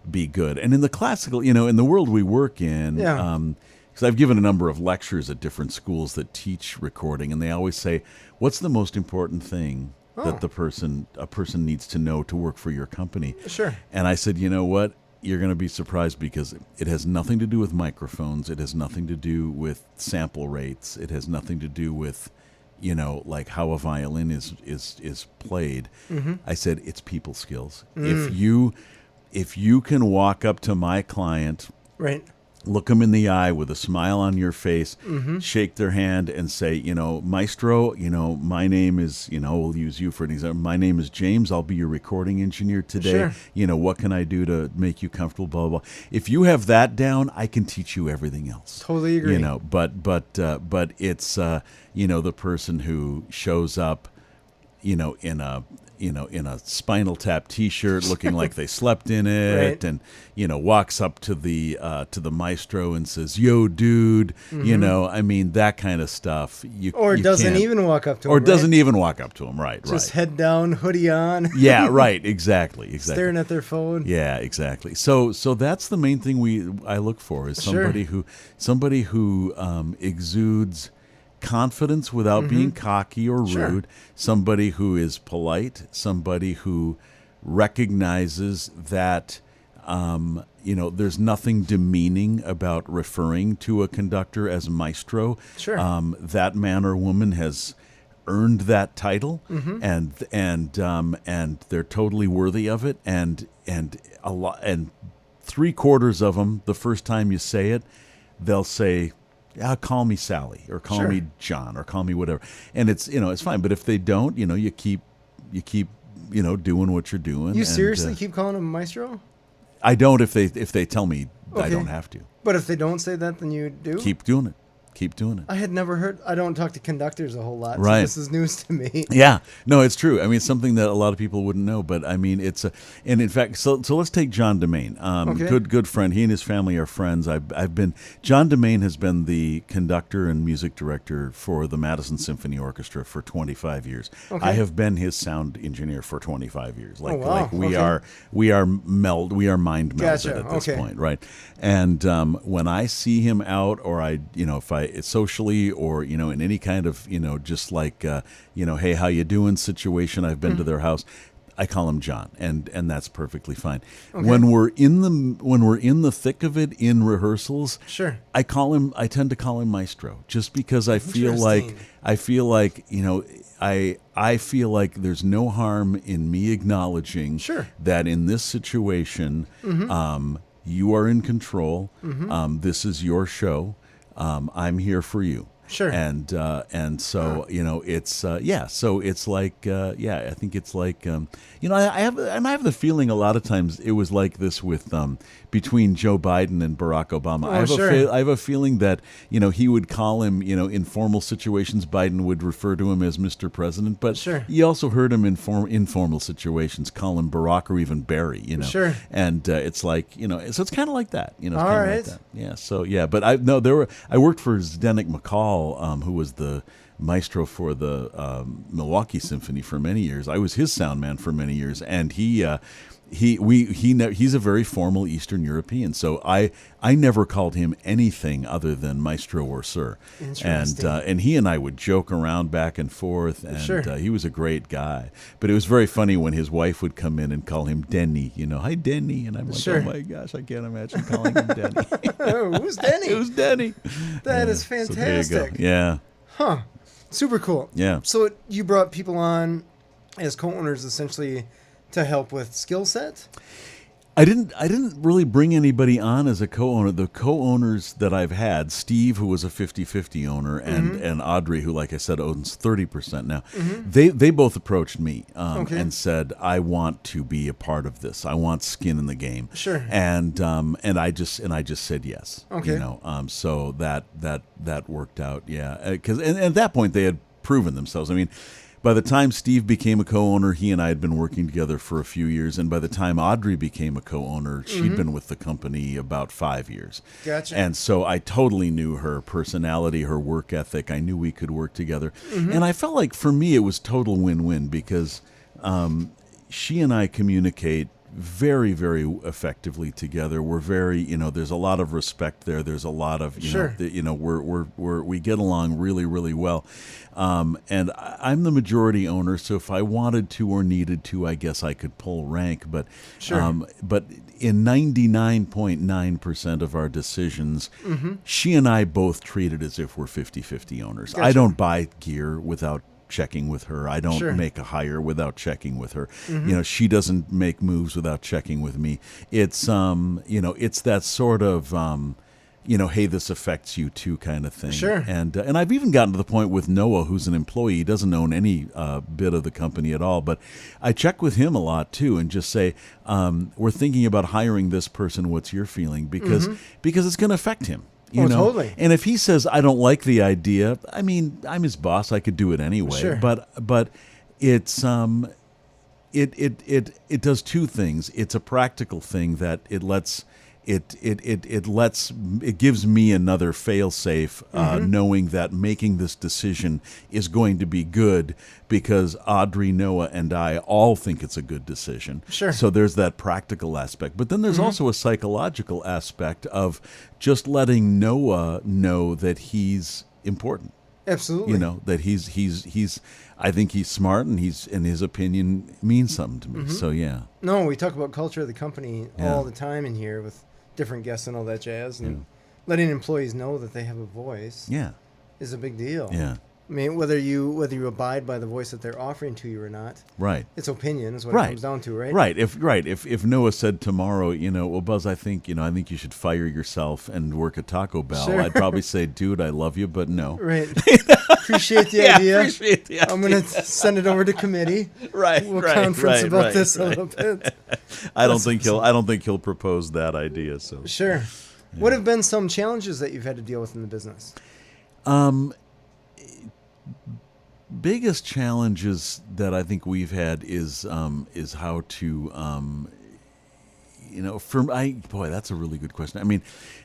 [SPEAKER 2] be good. And in the classical, you know, in the world we work in,
[SPEAKER 1] Yeah.
[SPEAKER 2] because I've given a number of lectures at different schools that teach recording, and they always say, what's the most important thing that a person needs to know to work for your company?
[SPEAKER 1] Sure.
[SPEAKER 2] And I said, you know what? You're going to be surprised, because it has nothing to do with microphones. It has nothing to do with sample rates. It has nothing to do with, you know, like how a violin is played. I said, it's people skills. If you can walk up to my client
[SPEAKER 1] Right.
[SPEAKER 2] look them in the eye with a smile on your face, shake their hand and say, Maestro, my name is, we'll use you for an example. My name is James. I'll be your recording engineer today.
[SPEAKER 1] Sure.
[SPEAKER 2] What can I do to make you comfortable, blah, blah, blah. If you have that down, I can teach you everything else.
[SPEAKER 1] Totally agree.
[SPEAKER 2] But it's, the person who shows up, in a Spinal Tap T-shirt, looking like they slept in it,
[SPEAKER 1] Right.
[SPEAKER 2] and walks up to the maestro and says, "Yo, dude," that kind of stuff. You
[SPEAKER 1] doesn't
[SPEAKER 2] can't-
[SPEAKER 1] even walk up to him.
[SPEAKER 2] or doesn't even walk up to him. Right,
[SPEAKER 1] Just
[SPEAKER 2] right.
[SPEAKER 1] head down, hoodie on.
[SPEAKER 2] Yeah, right. Exactly.
[SPEAKER 1] Staring at their phone.
[SPEAKER 2] Yeah, exactly. So that's the main thing I look for is somebody who exudes confidence without being cocky or rude,
[SPEAKER 1] Sure.
[SPEAKER 2] somebody who is polite, somebody who recognizes that there's nothing demeaning about referring to a conductor as maestro.
[SPEAKER 1] Sure.
[SPEAKER 2] That man or woman has earned that title, and they're totally worthy of it. And a lot, and 3/4 of them, the first time you say it, they'll say, call me Sally, or call
[SPEAKER 1] Sure.
[SPEAKER 2] me John, or call me whatever, and it's it's fine. But if they don't, you keep doing what you're doing.
[SPEAKER 1] You seriously keep calling him Maestro?
[SPEAKER 2] I don't if they tell me I
[SPEAKER 1] Okay.
[SPEAKER 2] don't have to.
[SPEAKER 1] But if they don't say that, then you do?
[SPEAKER 2] Keep doing it. Keep doing it.
[SPEAKER 1] I had never heard. I don't talk to conductors a whole lot,
[SPEAKER 2] Right.
[SPEAKER 1] so this is news to me.
[SPEAKER 2] Yeah, no, it's true. I mean, it's something that a lot of people wouldn't know, but I mean, and in fact, so let's take John DeMaine.
[SPEAKER 1] Okay.
[SPEAKER 2] Good friend. He and his family are friends. John DeMaine has been the conductor and music director for the Madison Symphony Orchestra for 25 years.
[SPEAKER 1] Okay.
[SPEAKER 2] I have been his sound engineer for 25 years. Like,
[SPEAKER 1] wow.
[SPEAKER 2] like we
[SPEAKER 1] Okay.
[SPEAKER 2] are mind melded
[SPEAKER 1] Gotcha.
[SPEAKER 2] at this
[SPEAKER 1] Okay.
[SPEAKER 2] point, right? And when I see him out, or if I socially, or in any kind of just like hey, how you doing situation, I've been to their house, I call him John, and that's perfectly fine.
[SPEAKER 1] Okay.
[SPEAKER 2] When we're in the thick of it in rehearsals,
[SPEAKER 1] Sure.
[SPEAKER 2] I tend to call him Maestro, just because I feel like I feel like there's no harm in me acknowledging
[SPEAKER 1] Sure.
[SPEAKER 2] that in this situation, you are in control. This is your show. I'm here for you.
[SPEAKER 1] Sure.
[SPEAKER 2] And so it's so it's like I think it's like I have the feeling a lot of times it was like this with between Joe Biden and Barack Obama.
[SPEAKER 1] Oh,
[SPEAKER 2] I have a feeling that he would call him in formal situations, Biden would refer to him as Mr. President, but
[SPEAKER 1] Sure.
[SPEAKER 2] you also heard him in informal situations call him Barack or even Barry.
[SPEAKER 1] Sure.
[SPEAKER 2] And it's like so it's kind of like that. It's
[SPEAKER 1] All
[SPEAKER 2] kind of
[SPEAKER 1] right.
[SPEAKER 2] like that. Yeah. So yeah, but I worked for Zdenek McCall, who was the maestro for the Milwaukee Symphony for many years. I was his sound man for many years, and he's a very formal Eastern European. So I never called him anything other than maestro or sir.
[SPEAKER 1] Interesting.
[SPEAKER 2] And he and I would joke around back and forth, and
[SPEAKER 1] Sure.
[SPEAKER 2] he was a great guy. But it was very funny when his wife would come in and call him Denny. Hi Denny, and I'm like,
[SPEAKER 1] Sure.
[SPEAKER 2] oh my gosh, I can't imagine calling him Denny.
[SPEAKER 1] Oh, who's Denny?
[SPEAKER 2] It was Denny.
[SPEAKER 1] That is
[SPEAKER 2] So there you go.
[SPEAKER 1] fantastic.
[SPEAKER 2] Yeah.
[SPEAKER 1] Huh. Super cool.
[SPEAKER 2] Yeah.
[SPEAKER 1] So you brought people on as co-owners essentially to help with skill set?
[SPEAKER 2] I didn't really bring anybody on as a co-owner. The co-owners that I've had, Steve, who was a 50-50 owner, and Audrey, who, like I said, owns 30% now, they both approached me
[SPEAKER 1] Okay.
[SPEAKER 2] and said, I want to be a part of this. I want skin in the game.
[SPEAKER 1] Sure.
[SPEAKER 2] And I just said yes.
[SPEAKER 1] Okay.
[SPEAKER 2] So that worked out. Yeah. Because at that point they had proven themselves. I mean, by the time Steve became a co-owner, he and I had been working together for a few years. And by the time Audrey became a co-owner, she'd been with the company about 5 years.
[SPEAKER 1] Gotcha.
[SPEAKER 2] And so I totally knew her personality, her work ethic. I knew we could work together. And I felt like for me it was total win-win because she and I communicate very, very effectively together. We're very, there's a lot of respect there. There's a lot of,
[SPEAKER 1] Sure.
[SPEAKER 2] we get along really, really well. And I'm the majority owner, so if I wanted to or needed to, I guess I could pull rank. But,
[SPEAKER 1] Sure.
[SPEAKER 2] But in 99.9% of our decisions, she and I both treat it as if we're 50-50 owners. I
[SPEAKER 1] Gotcha.
[SPEAKER 2] don't buy gear without checking with her. I don't
[SPEAKER 1] Sure.
[SPEAKER 2] make a hire without checking with her. She doesn't make moves without checking with me. It's it's that sort of hey, this affects you too, kind of thing.
[SPEAKER 1] Sure.
[SPEAKER 2] And I've even gotten to the point with Noah, who's an employee. He doesn't own any bit of the company at all, but I check with him a lot too, and just say, we're thinking about hiring this person. What's your feeling? Because it's going to affect him. You know?
[SPEAKER 1] Totally.
[SPEAKER 2] And if he says, I don't like the idea, I mean, I'm his boss. I could do it anyway.
[SPEAKER 1] Sure.
[SPEAKER 2] But it's it does two things. It's a practical thing that it gives me another fail-safe, knowing that making this decision is going to be good because Audrey, Noah, and I all think it's a good decision.
[SPEAKER 1] Sure.
[SPEAKER 2] So there's that practical aspect. But then there's also a psychological aspect of just letting Noah know that he's important.
[SPEAKER 1] Absolutely.
[SPEAKER 2] That he's I think he's smart, and his opinion means something to me. So yeah.
[SPEAKER 1] No, we talk about culture of the company all the time in here with different guests and all that jazz, and letting employees know that they have a voice is a big deal.
[SPEAKER 2] Yeah.
[SPEAKER 1] I mean, whether you abide by the voice that they're offering to you or not,
[SPEAKER 2] right?
[SPEAKER 1] It's opinion is what it comes down to, right?
[SPEAKER 2] Right. If Noah said tomorrow, well, Buzz, I think you should fire yourself and work at Taco Bell.
[SPEAKER 1] Sure.
[SPEAKER 2] I'd probably say, dude, I love you, but no.
[SPEAKER 1] Right. Appreciate the idea.
[SPEAKER 2] Appreciate the idea.
[SPEAKER 1] I'm going to send it over to committee.
[SPEAKER 2] Right.
[SPEAKER 1] We'll conference about this a little bit.
[SPEAKER 2] I don't think he'll propose that idea. So
[SPEAKER 1] sure. Yeah. What have been some challenges that you've had to deal with in the business?
[SPEAKER 2] Biggest challenges that I think we've had is how to that's a really good question. I mean,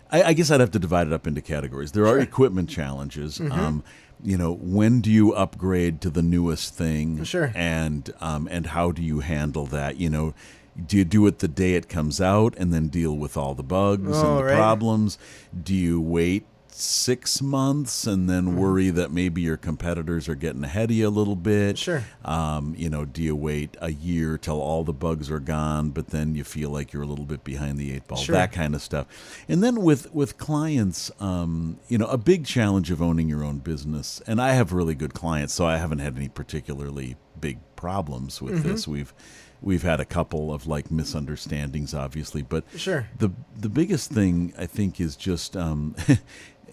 [SPEAKER 2] I guess I'd have to divide it up into categories. There are equipment challenges. When do you upgrade to the newest thing?
[SPEAKER 1] Sure.
[SPEAKER 2] And how do you handle that? Do you do it the day it comes out and then deal with all the bugs and the problems? Do you wait 6 months and then worry that maybe your competitors are getting ahead of you a little bit?
[SPEAKER 1] Sure.
[SPEAKER 2] Do you wait a year till all the bugs are gone, but then you feel like you're a little bit behind the eight ball?
[SPEAKER 1] Sure.
[SPEAKER 2] That kind of stuff. And then with clients, a big challenge of owning your own business, and I have really good clients, so I haven't had any particularly big problems with this. We've had a couple of misunderstandings, obviously, but
[SPEAKER 1] sure.
[SPEAKER 2] The biggest thing I think is just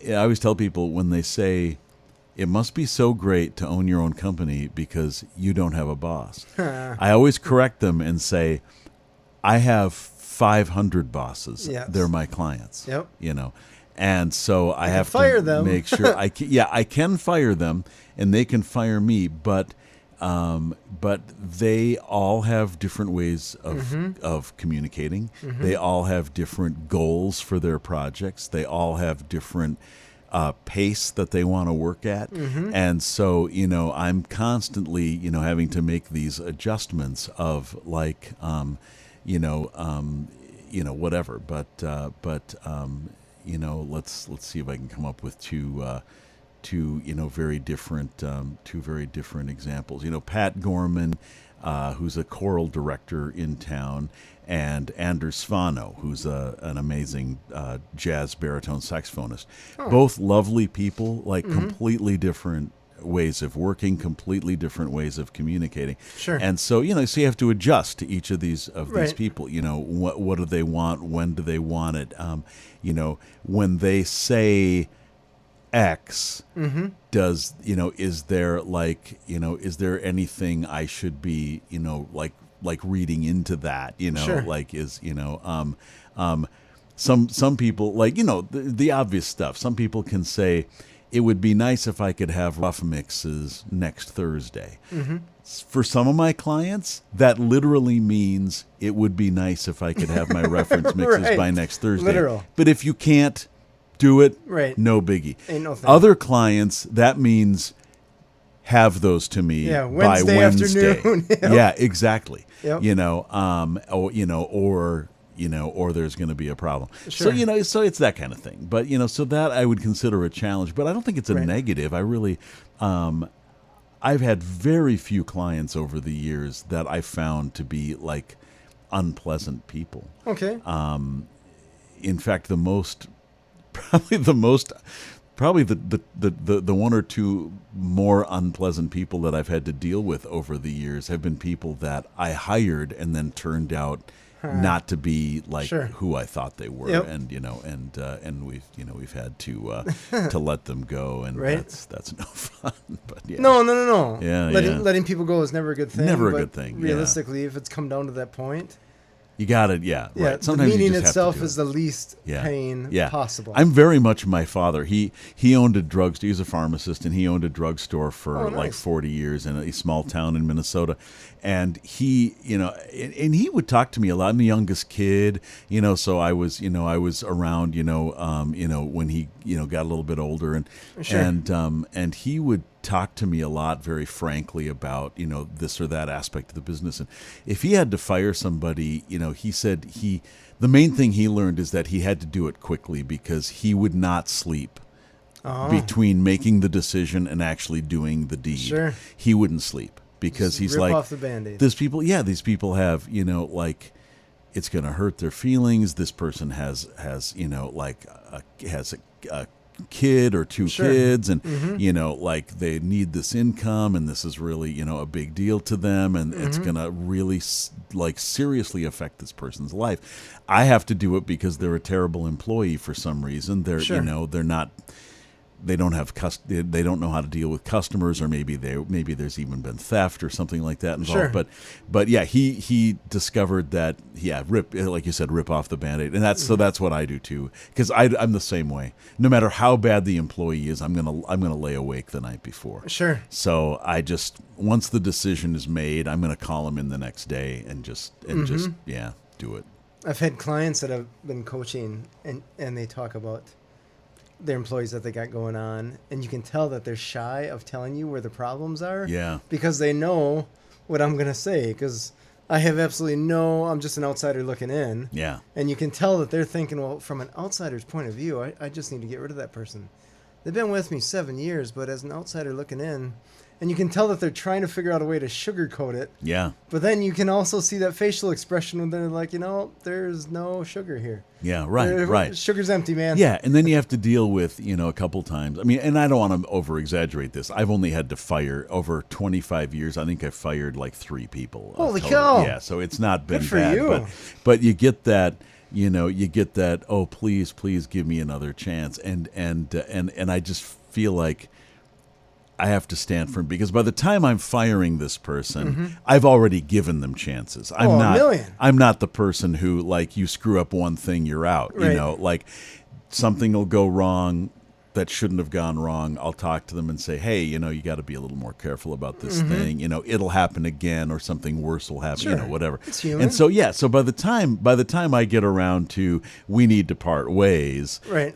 [SPEAKER 2] I always tell people when they say it must be so great to own your own company because you don't have a boss. I always correct them and say, I have 500 bosses.
[SPEAKER 1] Yes.
[SPEAKER 2] They're my clients.
[SPEAKER 1] Yep.
[SPEAKER 2] And so I have
[SPEAKER 1] fire
[SPEAKER 2] to
[SPEAKER 1] them.
[SPEAKER 2] make sure I can fire them and they can fire me, but they all have different ways of communicating. They all have different goals for their projects. They all have different pace that they want to work at. And so, I'm constantly, having to make these adjustments of whatever. But let's see if I can come up with two very different examples. Pat Gorman, who's a choral director in town, and Anders Svano, who's an amazing jazz baritone saxophonist. Both lovely people, completely different ways of working, completely different ways of communicating.
[SPEAKER 1] Sure.
[SPEAKER 2] And so, so you have to adjust to each of these people. What do they want? When do they want it? When they say X, does is there is there anything I should be reading into that?
[SPEAKER 1] Sure.
[SPEAKER 2] Some people the obvious stuff. Some people can say it would be nice if I could have rough mixes next Thursday. For some of my clients, that literally means it would be nice if I could have my reference mixes by next Thursday.
[SPEAKER 1] Literal.
[SPEAKER 2] But if you can't do it, no biggie.
[SPEAKER 1] Ain't no thing.
[SPEAKER 2] Other clients, that means have those to me by Wednesday.
[SPEAKER 1] Afternoon.
[SPEAKER 2] Yeah, exactly.
[SPEAKER 1] Yep.
[SPEAKER 2] Or there's going to be a problem.
[SPEAKER 1] Sure.
[SPEAKER 2] So so it's that kind of thing. But so that I would consider a challenge, but I don't think it's a negative. I really I've had very few clients over the years that I found to be unpleasant people.
[SPEAKER 1] Okay.
[SPEAKER 2] In fact, probably the one or two more unpleasant people that I've had to deal with over the years have been people that I hired and then turned out not to be like
[SPEAKER 1] Sure.
[SPEAKER 2] who I thought they were,
[SPEAKER 1] Yep.
[SPEAKER 2] and and we've had to let them go, and
[SPEAKER 1] Right.
[SPEAKER 2] that's no fun. But yeah,
[SPEAKER 1] No.
[SPEAKER 2] Yeah,
[SPEAKER 1] Letting people go is never a good thing.
[SPEAKER 2] Never a
[SPEAKER 1] but
[SPEAKER 2] good thing, yeah.
[SPEAKER 1] Realistically, if it's come down to that point,
[SPEAKER 2] you got it. Yeah,
[SPEAKER 1] yeah,
[SPEAKER 2] right. Sometimes
[SPEAKER 1] the meeting
[SPEAKER 2] you just have
[SPEAKER 1] itself
[SPEAKER 2] to do
[SPEAKER 1] is
[SPEAKER 2] it.
[SPEAKER 1] the least pain possible.
[SPEAKER 2] I'm very much my father. He owned a drugstore. He was a pharmacist, and he owned a drugstore for like 40 years in a small town in Minnesota. And he, and he would talk to me a lot. I'm the youngest kid, so I was around, when he, got a little bit older, and
[SPEAKER 1] Sure.
[SPEAKER 2] and he would talk to me a lot, very frankly, about this or that aspect of the business. And if he had to fire somebody, he said the main thing he learned is that he had to do it quickly because he would not sleep between making the decision and actually doing the deed.
[SPEAKER 1] Sure.
[SPEAKER 2] He wouldn't sleep because he's
[SPEAKER 1] rip
[SPEAKER 2] like,
[SPEAKER 1] off the Band-Aid.
[SPEAKER 2] these people have, like, it's going to hurt their feelings. This person has a kid or two
[SPEAKER 1] Sure.
[SPEAKER 2] kids, and like they need this income, and this is really a big deal to them, and it's gonna really seriously affect this person's life. I have to do it because they're a terrible employee for some reason. They're
[SPEAKER 1] Sure.
[SPEAKER 2] they're not. They don't have they don't know how to deal with customers, or maybe there's even been theft or something like that involved.
[SPEAKER 1] Sure.
[SPEAKER 2] But yeah, he discovered that rip, like you said, rip off the Band-Aid, and that's what I do too, because I'm the same way. No matter how bad the employee is, I'm gonna lay awake the night before.
[SPEAKER 1] Sure.
[SPEAKER 2] So I just, once the decision is made, I'm gonna call him in the next day and just do it.
[SPEAKER 1] I've had clients that have been coaching, and they talk about their employees that they got going on, and you can tell that they're shy of telling you where the problems are.
[SPEAKER 2] Yeah.
[SPEAKER 1] Because they know what I'm going to say, because I have absolutely I'm just an outsider looking in.
[SPEAKER 2] Yeah.
[SPEAKER 1] And you can tell that they're thinking, well, from an outsider's point of view, I just need to get rid of that person. They've been with me 7 years, but as an outsider looking in, and you can tell that they're trying to figure out a way to sugarcoat it.
[SPEAKER 2] Yeah.
[SPEAKER 1] But then you can also see that facial expression when they're like, there's no sugar here.
[SPEAKER 2] Yeah, right.
[SPEAKER 1] Sugar's empty, man.
[SPEAKER 2] Yeah, and then you have to deal with, a couple times. I mean, and I don't want to over-exaggerate this. I've only had to fire over 25 years. I think I fired like 3 people.
[SPEAKER 1] Holy cow.
[SPEAKER 2] Yeah, so it's not been
[SPEAKER 1] Good for
[SPEAKER 2] bad.
[SPEAKER 1] you.
[SPEAKER 2] But you get that, oh, please give me another chance. And I just feel like I have to stand for him, because by the time I'm firing this person, I've already given them chances.
[SPEAKER 1] a million.
[SPEAKER 2] I'm not the person who, like, you screw up one thing, you're out.
[SPEAKER 1] Right.
[SPEAKER 2] Like something will go wrong that shouldn't have gone wrong. I'll talk to them and say, hey, you got to be a little more careful about this thing. It'll happen again, or something worse will happen.
[SPEAKER 1] Sure.
[SPEAKER 2] Whatever.
[SPEAKER 1] It's human.
[SPEAKER 2] And so by the time I get around to we need to part ways,
[SPEAKER 1] Right.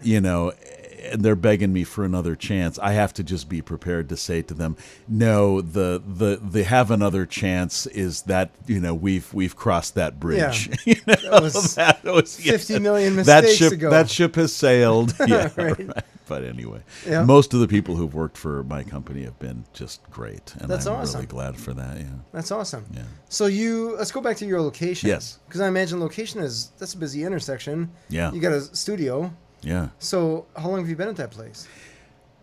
[SPEAKER 2] and they're begging me for another chance, I have to just be prepared to say to them, no, the have another chance is that, we've crossed that bridge.
[SPEAKER 1] Yeah. That was 50 million mistakes ago.
[SPEAKER 2] That ship has sailed. Yeah,
[SPEAKER 1] Right.
[SPEAKER 2] right. But anyway,
[SPEAKER 1] Yeah.
[SPEAKER 2] most of the people who've worked for my company have been just great, and
[SPEAKER 1] That's
[SPEAKER 2] I'm
[SPEAKER 1] awesome.
[SPEAKER 2] really glad for that. Yeah.
[SPEAKER 1] That's awesome.
[SPEAKER 2] Yeah.
[SPEAKER 1] So let's go back to your location.
[SPEAKER 2] Yes.
[SPEAKER 1] Because I imagine location that's a busy intersection.
[SPEAKER 2] Yeah.
[SPEAKER 1] You got a studio.
[SPEAKER 2] Yeah.
[SPEAKER 1] So how long have you been at that place?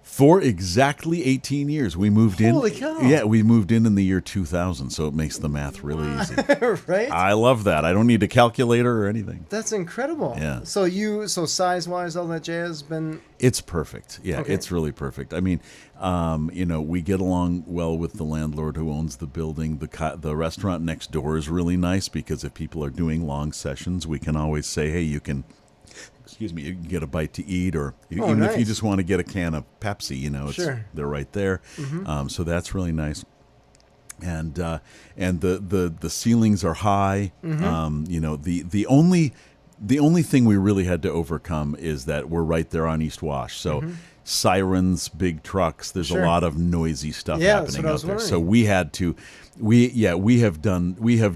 [SPEAKER 2] For exactly 18 years. We moved in.
[SPEAKER 1] Holy cow.
[SPEAKER 2] Yeah, we moved in the year 2000, so it makes the math really easy.
[SPEAKER 1] Right?
[SPEAKER 2] I love that. I don't need a calculator or anything.
[SPEAKER 1] That's incredible.
[SPEAKER 2] Yeah.
[SPEAKER 1] So size-wise, all that jazz, been...
[SPEAKER 2] It's perfect. Yeah,
[SPEAKER 1] Okay.
[SPEAKER 2] It's really perfect. I mean, we get along well with the landlord who owns the building. The restaurant next door is really nice, because if people are doing long sessions, we can always say, hey, you can get a bite to eat, or even if you
[SPEAKER 1] nice.
[SPEAKER 2] just want to get a can of Pepsi,
[SPEAKER 1] Sure.
[SPEAKER 2] they're right there. So that's really nice. And the ceilings are high. The only thing we really had to overcome is that we're right there on East Wash. So sirens, big trucks, there's
[SPEAKER 1] Sure.
[SPEAKER 2] a lot of noisy stuff
[SPEAKER 1] Yeah, that's
[SPEAKER 2] happening
[SPEAKER 1] what I
[SPEAKER 2] out
[SPEAKER 1] was
[SPEAKER 2] there. So
[SPEAKER 1] wondering.
[SPEAKER 2] we had to we have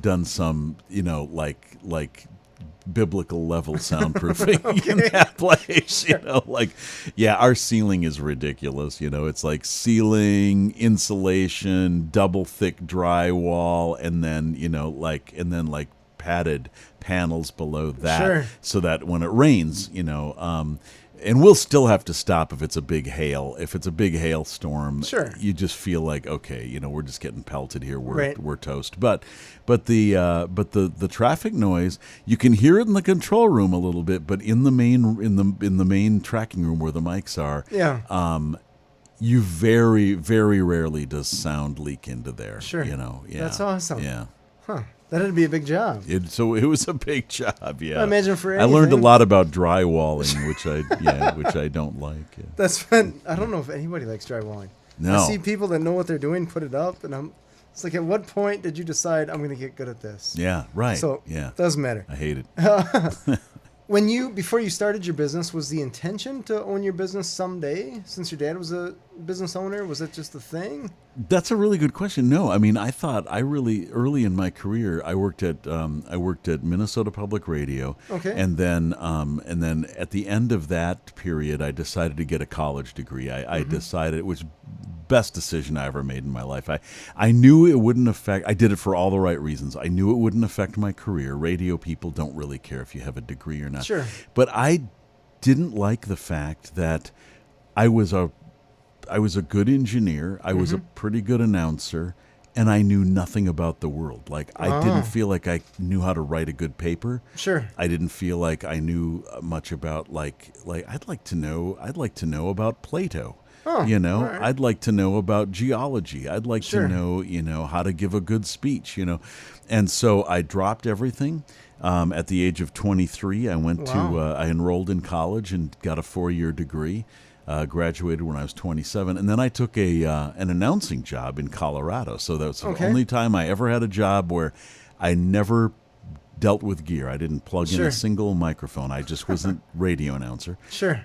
[SPEAKER 2] done some, like biblical level soundproofing in that place. Our ceiling is ridiculous. It's like ceiling, insulation, double thick drywall, and then padded panels below that,
[SPEAKER 1] Sure.
[SPEAKER 2] so that when it rains, And we'll still have to stop if it's a big hail. If it's a big hailstorm,
[SPEAKER 1] Sure.
[SPEAKER 2] you just feel like, okay, we're just getting pelted here. We're
[SPEAKER 1] Right.
[SPEAKER 2] we're toast. But the traffic noise, you can hear it in the control room a little bit, but in the main tracking room where the mics are, you very, very rarely does sound leak into there.
[SPEAKER 1] Sure.
[SPEAKER 2] Yeah.
[SPEAKER 1] That's awesome.
[SPEAKER 2] Yeah.
[SPEAKER 1] Huh. That'd be a big job.
[SPEAKER 2] So it was a big job. Yeah.
[SPEAKER 1] I imagine for
[SPEAKER 2] I learned a
[SPEAKER 1] anything.
[SPEAKER 2] lot about drywalling, which I don't like. Yeah.
[SPEAKER 1] That's fun. I don't know if anybody likes drywalling.
[SPEAKER 2] No.
[SPEAKER 1] I see people that know what they're doing put it up, and it's like, at what point did you decide I'm going to get good at this?
[SPEAKER 2] Yeah. Right.
[SPEAKER 1] So
[SPEAKER 2] yeah.
[SPEAKER 1] doesn't matter.
[SPEAKER 2] I hate it.
[SPEAKER 1] Before you started your business, was the intention to own your business someday? Since your dad was a business owner, was it just a thing?
[SPEAKER 2] That's a really good question. No, I mean, I thought early in my career, I worked at Minnesota Public Radio.
[SPEAKER 1] Okay.
[SPEAKER 2] And then at the end of that period, I decided to get a college degree. I decided it was best decision I ever made in my life. I knew it wouldn't affect. I did it for all the right reasons. I knew it wouldn't affect my career. Radio people don't really care if you have a degree or not.
[SPEAKER 1] Sure.
[SPEAKER 2] But I didn't like the fact that I was a good engineer. I was a pretty good announcer, and I knew nothing about the world. Like, I didn't feel like I knew how to write a good paper.
[SPEAKER 1] Sure.
[SPEAKER 2] I didn't feel like I knew much about like I'd like to know about Plato.
[SPEAKER 1] Oh, all right.
[SPEAKER 2] I'd like to know about geology. I'd like
[SPEAKER 1] Sure.
[SPEAKER 2] to know, how to give a good speech, And so I dropped everything. At the age of 23, I went I enrolled in college and got a 4-year degree. Graduated when I was 27, and then I took an announcing job in Colorado. So that was the only time I ever had a job where I never dealt with gear. I didn't plug in
[SPEAKER 1] Sure.
[SPEAKER 2] a single microphone. I just was a radio announcer.
[SPEAKER 1] Sure.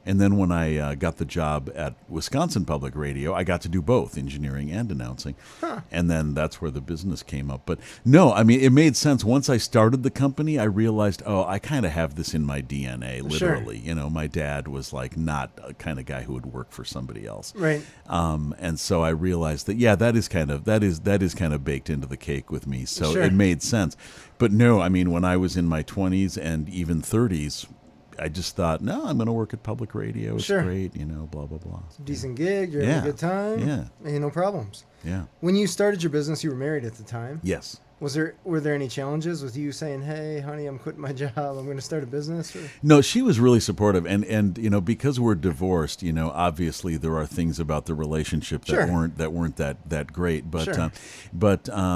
[SPEAKER 2] And then when I got the job at Wisconsin Public Radio, I got to do both engineering and announcing.
[SPEAKER 1] Huh.
[SPEAKER 2] And then that's where the business came up. But no, I mean, it made sense. Once I started the company, I realized, I kind of have this in my DNA, literally.
[SPEAKER 1] Sure.
[SPEAKER 2] My dad was like not a kind of guy who would work for somebody else.
[SPEAKER 1] Right.
[SPEAKER 2] And so I realized that, that is kind of baked into the cake with me. So
[SPEAKER 1] Sure.
[SPEAKER 2] it made sense. But no, I mean, when I was in my 20s and even 30s, I just thought, no, I'm going to work at public radio. It's
[SPEAKER 1] Sure.
[SPEAKER 2] great, blah, blah, blah.
[SPEAKER 1] It's a decent gig. You're having a good time.
[SPEAKER 2] Yeah.
[SPEAKER 1] Ain't no problems.
[SPEAKER 2] Yeah.
[SPEAKER 1] When you started your business, you were married at the time.
[SPEAKER 2] Yes.
[SPEAKER 1] Were there any challenges with you saying, "Hey, honey, I'm quitting my job. I'm going to start a business"? Or?
[SPEAKER 2] No, she was really supportive, and because we're divorced, obviously there are things about the relationship that
[SPEAKER 1] Sure.
[SPEAKER 2] weren't that great. But
[SPEAKER 1] Sure.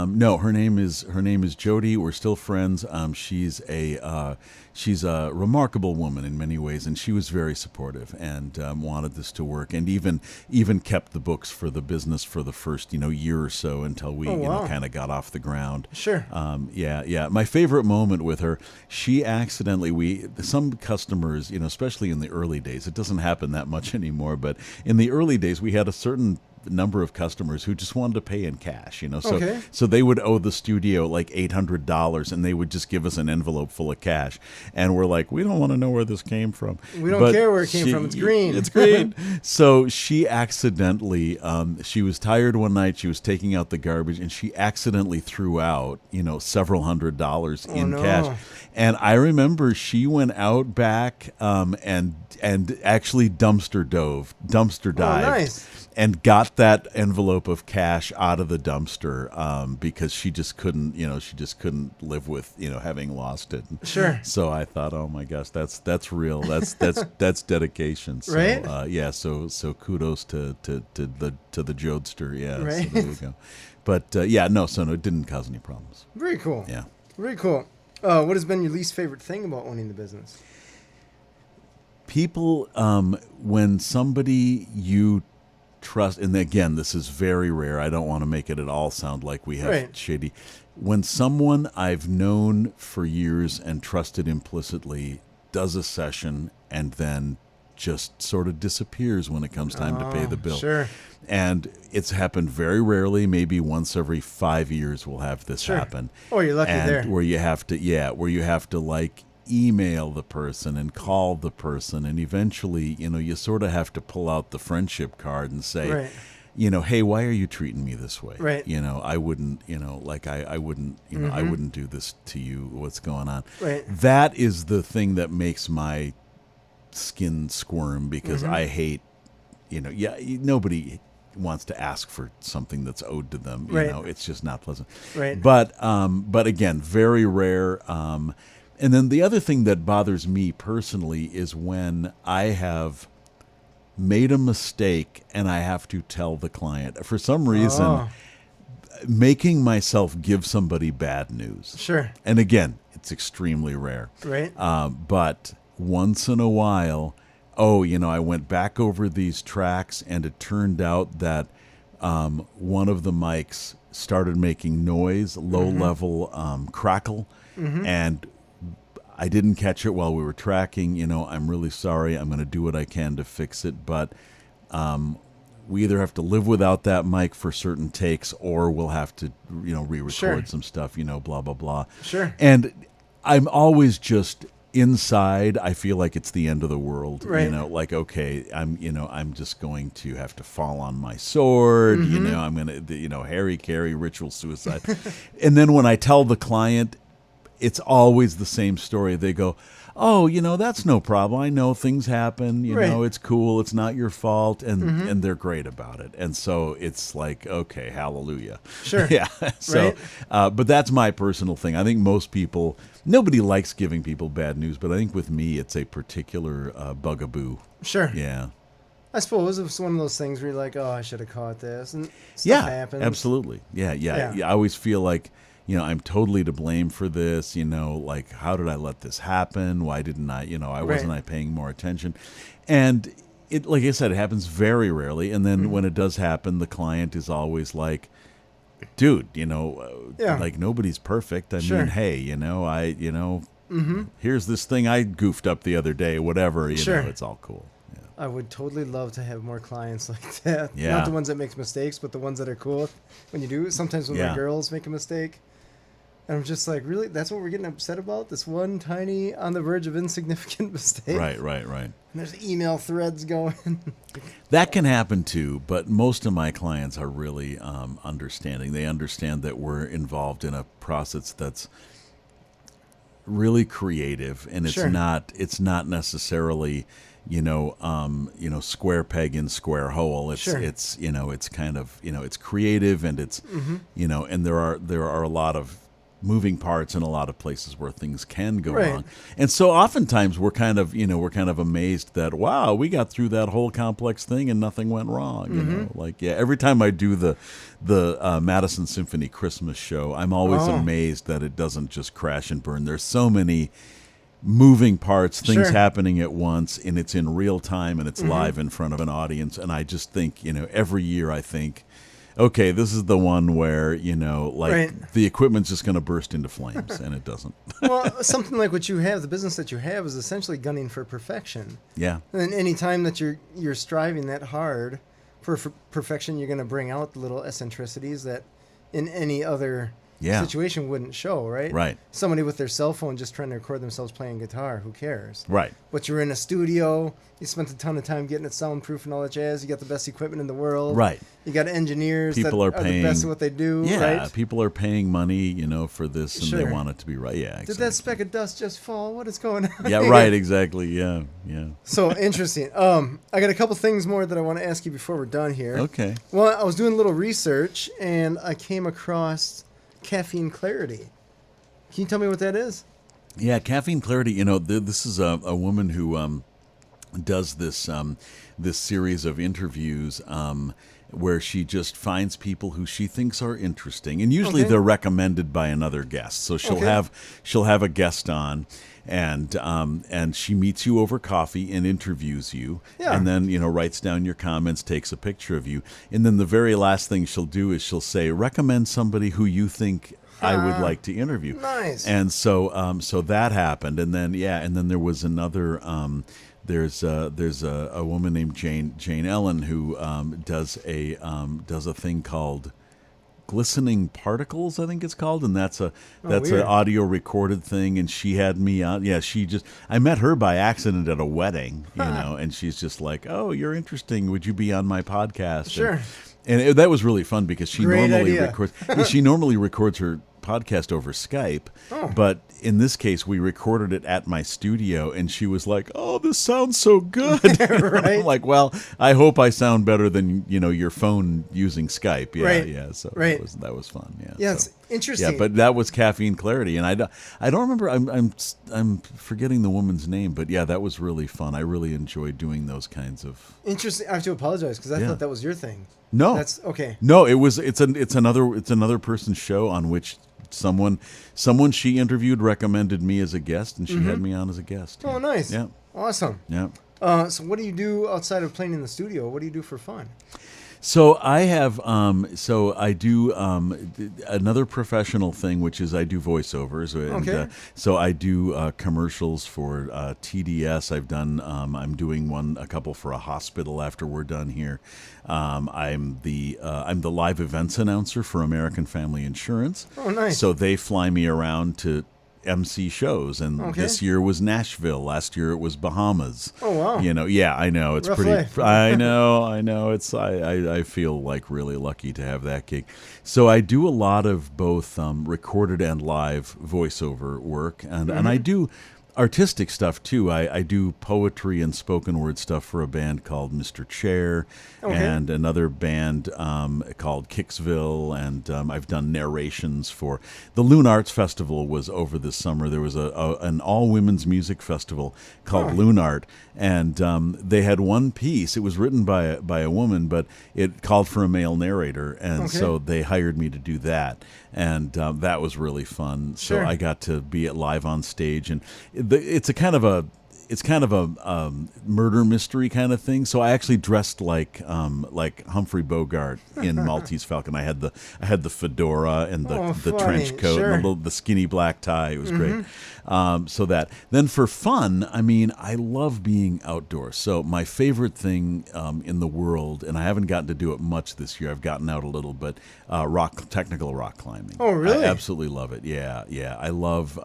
[SPEAKER 2] No, her name is Jody. We're still friends. She's a remarkable woman in many ways, and she was very supportive and wanted this to work, and even kept the books for the business for the first year or so until we kind of got off the ground.
[SPEAKER 1] Sure.
[SPEAKER 2] Yeah. My favorite moment with her, she accidentally, some customers, especially in the early days, it doesn't happen that much anymore, but in the early days, we had a certain number of customers who just wanted to pay in cash, so they would owe the studio like $800, and they would just give us an envelope full of cash, and we're like, we don't want to know where this came from.
[SPEAKER 1] We don't care where it came from. It's green.
[SPEAKER 2] It's green. So she accidentally, she was tired one night. She was taking out the garbage, and she accidentally threw out, several $100s in cash. And I remember she went out back and actually dumpster dived.
[SPEAKER 1] Nice.
[SPEAKER 2] And got that envelope of cash out of the dumpster because she just couldn't live with having lost it.
[SPEAKER 1] Sure.
[SPEAKER 2] So I thought, oh my gosh, that's real. That's dedication. So,
[SPEAKER 1] Right.
[SPEAKER 2] So kudos to the Jodester. Yeah.
[SPEAKER 1] Right.
[SPEAKER 2] So there you go. But no, it didn't cause any problems.
[SPEAKER 1] Very cool.
[SPEAKER 2] Yeah.
[SPEAKER 1] Very cool. What has been your least favorite thing about owning the business?
[SPEAKER 2] People, when somebody you trust, and again, this is very rare. I don't want to make it at all sound like we have shady. When someone I've known for years and trusted implicitly does a session and then just sort of disappears when it comes time to pay the bill.
[SPEAKER 1] Sure.
[SPEAKER 2] And it's happened very rarely. Maybe once every 5 years we'll have this happen.
[SPEAKER 1] Oh, you're lucky there.
[SPEAKER 2] Where you have to like email the person and call the person, and eventually, you sort of have to pull out the friendship card and say, hey, why are you treating me this way?
[SPEAKER 1] Right.
[SPEAKER 2] I wouldn't, I wouldn't, I wouldn't do this to you. What's going on?
[SPEAKER 1] Right.
[SPEAKER 2] That is the thing that makes my skin squirm because I hate, nobody wants to ask for something that's owed to them. You know, it's just not pleasant.
[SPEAKER 1] Right.
[SPEAKER 2] But again, very rare. And then the other thing that bothers me personally is when I have made a mistake and I have to tell the client. For some reason, making myself give somebody bad news.
[SPEAKER 1] Sure.
[SPEAKER 2] And again, it's extremely rare.
[SPEAKER 1] Right.
[SPEAKER 2] But once in a while, I went back over these tracks and it turned out that one of the mics started making noise, low-level crackle, and I didn't catch it while we were tracking. I'm really sorry. I'm going to do what I can to fix it, but we either have to live without that mic for certain takes, or we'll have to, re-record some stuff. Blah blah blah.
[SPEAKER 1] Sure.
[SPEAKER 2] And I'm always just inside. I feel like it's the end of the world.
[SPEAKER 1] Right.
[SPEAKER 2] Okay, I'm just going to have to fall on my sword. I'm going to, Harry Carey, ritual suicide. And then when I tell the client, it's always the same story. They go, oh, that's no problem. I know things happen. It's cool. It's not your fault. And they're great about it. And so it's like, okay, hallelujah.
[SPEAKER 1] Sure.
[SPEAKER 2] Yeah. So, but that's my personal thing. I think most people, nobody likes giving people bad news, but I think with me, it's a particular bugaboo.
[SPEAKER 1] Sure.
[SPEAKER 2] Yeah.
[SPEAKER 1] I suppose it's one of those things where you're like, oh, I should have caught this. And stuff happens.
[SPEAKER 2] Absolutely. Yeah. I always feel like, I'm totally to blame for this, how did I let this happen? Why didn't I, wasn't I paying more attention? And it, like I said, it happens very rarely. And then when it does happen, the client is always like, dude, like nobody's perfect. I mean, hey, here's this thing I goofed up the other day, whatever, it's all cool. Yeah.
[SPEAKER 1] I would totally love to have more clients like that.
[SPEAKER 2] Yeah.
[SPEAKER 1] Not the ones that make mistakes, but the ones that are cool when you do. Sometimes when my girls make a mistake, and I'm just like, really? That's what we're getting upset about? This one tiny, on the verge of insignificant mistake?
[SPEAKER 2] Right.
[SPEAKER 1] And there's email threads going.
[SPEAKER 2] That can happen too, but most of my clients are really understanding. They understand that we're involved in a process that's really creative, and it's not necessarily square peg in square hole. It's it's kind of it's creative, and it's and there are a lot of moving parts in a lot of places where things can go wrong. And so oftentimes we're kind of amazed that, wow, we got through that whole complex thing and nothing went wrong. Every time I do the Madison Symphony Christmas show, I'm always amazed that it doesn't just crash and burn. There's so many moving parts, things happening at once, and it's in real time and it's live in front of an audience. And I just think, every year I think, okay, this is the one where, the equipment's just going to burst into flames, and it doesn't.
[SPEAKER 1] Well, something like what you have, the business that you have, is essentially gunning for perfection.
[SPEAKER 2] Yeah.
[SPEAKER 1] And any time that you're striving that hard for perfection, you're going to bring out the little eccentricities that in any other situation wouldn't show, right?
[SPEAKER 2] Right.
[SPEAKER 1] Somebody with their cell phone just trying to record themselves playing guitar, who cares?
[SPEAKER 2] Right.
[SPEAKER 1] But you're in a studio, you spent a ton of time getting it soundproof and all that jazz, you got the best equipment in the world.
[SPEAKER 2] Right.
[SPEAKER 1] You got engineers
[SPEAKER 2] people
[SPEAKER 1] that are the best at what they do, right?
[SPEAKER 2] People are paying money, for this, and they want it to be right. Yeah, exactly.
[SPEAKER 1] Did that speck of dust just fall? What is going on?
[SPEAKER 2] Yeah, right, exactly, yeah.
[SPEAKER 1] So, interesting. I got a couple things more that I want to ask you before we're done here.
[SPEAKER 2] Okay.
[SPEAKER 1] Well, I was doing a little research, and I came across Caffeine Clarity. Can you tell me what that is?
[SPEAKER 2] Yeah, Caffeine Clarity, this is a woman who does this this series of interviews where she just finds people who she thinks are interesting, and usually they're recommended by another guest. So she'll have a guest on, and she meets you over coffee and interviews you, and then writes down your comments, takes a picture of you, and then the very last thing she'll do is she'll say, recommend somebody who you think I would like to interview.
[SPEAKER 1] Nice.
[SPEAKER 2] And so so that happened, and then there was another. There's a woman named Jane Ellen who does a thing called Glistening Particles, I think it's called, and that's an audio recorded thing, and she had me on. Yeah, I met her by accident at a wedding, and she's just like, "Oh, you're interesting. Would you be on my podcast?"
[SPEAKER 1] Sure.
[SPEAKER 2] And that was really fun because she normally records. She normally records her podcast over Skype,
[SPEAKER 1] Oh.
[SPEAKER 2] but in this case, we recorded it at my studio, and she was like, "Oh, this sounds so good."
[SPEAKER 1] Right.
[SPEAKER 2] I'm like, "Well, I hope I sound better than your phone using Skype." Yeah,
[SPEAKER 1] Right.
[SPEAKER 2] yeah. So
[SPEAKER 1] Right.
[SPEAKER 2] that was fun. Yeah.
[SPEAKER 1] Yeah,
[SPEAKER 2] so.
[SPEAKER 1] it's interesting.
[SPEAKER 2] Yeah, but that was Caffeine Clarity, and I don't remember. I'm forgetting the woman's name, but yeah, that was really fun. I really enjoyed doing those kinds of.
[SPEAKER 1] Interesting. I have to apologize because I
[SPEAKER 2] Yeah.
[SPEAKER 1] thought that was your thing.
[SPEAKER 2] No,
[SPEAKER 1] That's okay.
[SPEAKER 2] No, it's another person's show on which someone she interviewed recommended me as a guest, and she had me on as a guest.
[SPEAKER 1] Oh, nice.
[SPEAKER 2] Yeah.
[SPEAKER 1] Awesome.
[SPEAKER 2] Yeah.
[SPEAKER 1] So what do you do outside of playing in the studio? What do you do for fun?
[SPEAKER 2] So I have, I do another professional thing, which is I do voiceovers. And,
[SPEAKER 1] Okay.
[SPEAKER 2] so I do commercials for TDS. I've done. I'm doing a couple for a hospital after we're done here. I'm the live events announcer for American Family Insurance.
[SPEAKER 1] Oh, nice.
[SPEAKER 2] So they fly me around to MC shows, and
[SPEAKER 1] Okay.
[SPEAKER 2] this year was Nashville. Last year it was Bahamas.
[SPEAKER 1] Oh, wow.
[SPEAKER 2] Yeah, I know it's
[SPEAKER 1] Rough
[SPEAKER 2] pretty.
[SPEAKER 1] life.
[SPEAKER 2] I know. It's I feel like really lucky to have that gig. So I do a lot of both recorded and live voiceover work, and I do artistic stuff too. I do poetry and spoken word stuff for a band called Mr. Chair,
[SPEAKER 1] Okay.
[SPEAKER 2] and another band called Kicksville, and I've done narrations for the Loon Arts Festival. Was over this summer. There was an all women's music festival called Loon Art, and they had one piece. It was written by a woman, but it called for a male narrator, and
[SPEAKER 1] Okay.
[SPEAKER 2] so they hired me to do that, and that was really fun.
[SPEAKER 1] Sure.
[SPEAKER 2] So I got to be live on stage, and it's kind of a murder mystery kind of thing. So I actually dressed like Humphrey Bogart in Maltese Falcon. I had the fedora and the
[SPEAKER 1] funny.
[SPEAKER 2] trench coat
[SPEAKER 1] Sure.
[SPEAKER 2] and the skinny black tie. It was great. So that then for fun, I mean, I love being outdoors. So my favorite thing in the world, and I haven't gotten to do it much this year. I've gotten out a little, but technical rock climbing.
[SPEAKER 1] Oh, really?
[SPEAKER 2] I absolutely love it. Yeah. I love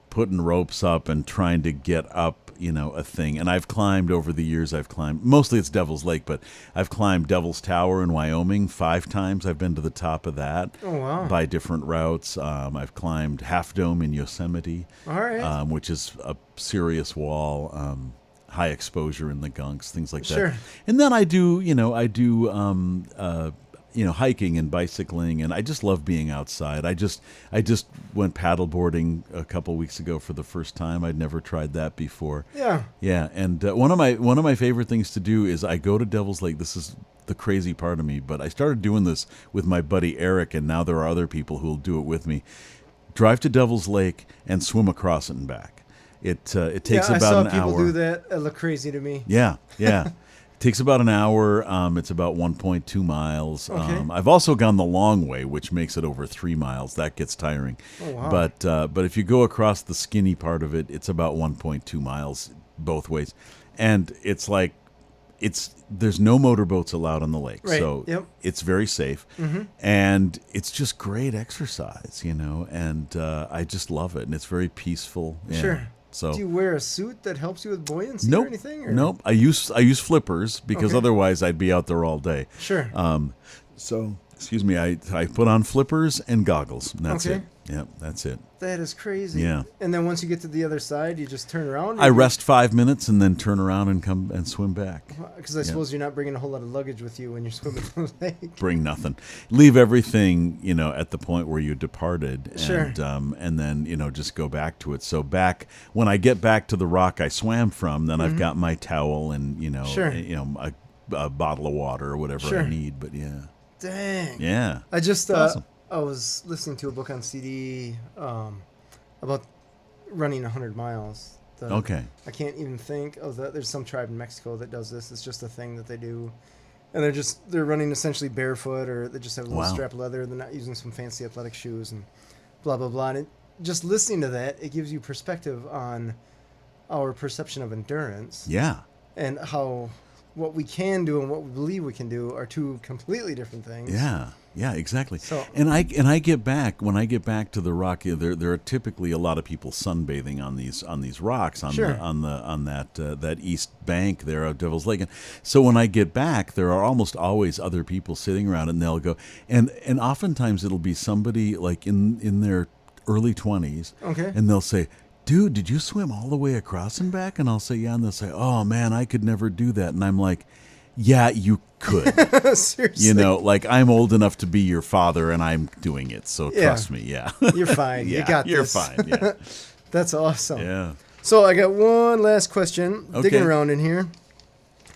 [SPEAKER 2] putting ropes up and trying to get up, a thing. And I've climbed over the years. Mostly it's Devil's Lake, but I've climbed Devil's Tower in Wyoming 5 times. I've been to the top of that.
[SPEAKER 1] Oh, wow.
[SPEAKER 2] By different routes. I've climbed Half Dome in Yosemite,
[SPEAKER 1] All right.
[SPEAKER 2] which is a serious wall. High exposure in the gunks, things like
[SPEAKER 1] Sure.
[SPEAKER 2] that. And then I do hiking and bicycling, and I just love being outside. I just went paddleboarding a couple weeks ago for the first time. I'd never tried that before.
[SPEAKER 1] Yeah.
[SPEAKER 2] Yeah, and one of my favorite things to do is I go to Devil's Lake. This is the crazy part of me, but I started doing this with my buddy Eric, and now there are other people who'll do it with me. Drive to Devil's Lake and swim across it and back. It takes
[SPEAKER 1] I
[SPEAKER 2] about
[SPEAKER 1] saw
[SPEAKER 2] an
[SPEAKER 1] people
[SPEAKER 2] hour.
[SPEAKER 1] do that. It looked crazy to me.
[SPEAKER 2] Yeah. It takes about an hour. It's about 1.2 miles.
[SPEAKER 1] Okay.
[SPEAKER 2] I've also gone the long way, which makes it over 3 miles. That gets tiring.
[SPEAKER 1] Oh, wow.
[SPEAKER 2] But if you go across the skinny part of it, it's about 1.2 miles both ways, and it's like there's no motorboats allowed on the lake,
[SPEAKER 1] Right.
[SPEAKER 2] so
[SPEAKER 1] Yep.
[SPEAKER 2] it's very safe, and it's just great exercise, and I just love it, and it's very peaceful. Yeah.
[SPEAKER 1] Sure.
[SPEAKER 2] So
[SPEAKER 1] Do you wear a suit that helps you with buoyancy or anything? Or?
[SPEAKER 2] Nope. I use flippers because
[SPEAKER 1] Okay.
[SPEAKER 2] otherwise I'd be out there all day.
[SPEAKER 1] Sure.
[SPEAKER 2] So excuse me, I put on flippers and goggles. And that's
[SPEAKER 1] Okay.
[SPEAKER 2] it. Yeah, that's it.
[SPEAKER 1] That is crazy.
[SPEAKER 2] Yeah.
[SPEAKER 1] And then once you get to the other side, you just turn around?
[SPEAKER 2] I rest 5 minutes and then turn around and come and swim back.
[SPEAKER 1] Because I suppose you're not bringing a whole lot of luggage with you when you're swimming the lake.
[SPEAKER 2] Bring nothing. Leave everything, at the point where you departed,
[SPEAKER 1] Sure.
[SPEAKER 2] and then just go back to it. So when I get back to the rock I swam from, then I've got my towel and
[SPEAKER 1] Sure.
[SPEAKER 2] a bottle of water or whatever
[SPEAKER 1] Sure.
[SPEAKER 2] I need. But yeah,
[SPEAKER 1] Dang.
[SPEAKER 2] yeah.
[SPEAKER 1] I just
[SPEAKER 2] Awesome.
[SPEAKER 1] I was listening to a book on CD about running 100 miles.
[SPEAKER 2] Okay.
[SPEAKER 1] I can't even think of that. There's some tribe in Mexico that does this. It's just a thing that they do. And they're running essentially barefoot, or they just have a little
[SPEAKER 2] Wow.
[SPEAKER 1] strap of leather. They're not using some fancy athletic shoes and blah, blah, blah. And just listening to that, it gives you perspective on our perception of endurance
[SPEAKER 2] Yeah.
[SPEAKER 1] and how what we can do and what we believe we can do are two completely different things.
[SPEAKER 2] Yeah. Yeah, exactly.
[SPEAKER 1] So-
[SPEAKER 2] and I get back when I get back to the rock. There are typically a lot of people sunbathing on these rocks on
[SPEAKER 1] Sure.
[SPEAKER 2] that east bank there of Devil's Lake. And so when I get back, there are almost always other people sitting around, and they'll go and oftentimes it'll be somebody like in their early 20s,
[SPEAKER 1] Okay.
[SPEAKER 2] and they'll say, "Dude, did you swim all the way across and back?" And I'll say, "Yeah." And they'll say, "Oh man, I could never do that." And I'm like, "Yeah, you could."
[SPEAKER 1] Seriously.
[SPEAKER 2] You know, like I'm old enough to be your father, and I'm doing it. So
[SPEAKER 1] Yeah.
[SPEAKER 2] trust me. Yeah,
[SPEAKER 1] You're fine.
[SPEAKER 2] yeah,
[SPEAKER 1] You got
[SPEAKER 2] you're
[SPEAKER 1] this.
[SPEAKER 2] fine. Yeah,
[SPEAKER 1] That's awesome.
[SPEAKER 2] yeah.
[SPEAKER 1] So I got one last question.
[SPEAKER 2] Okay.
[SPEAKER 1] Digging around in here.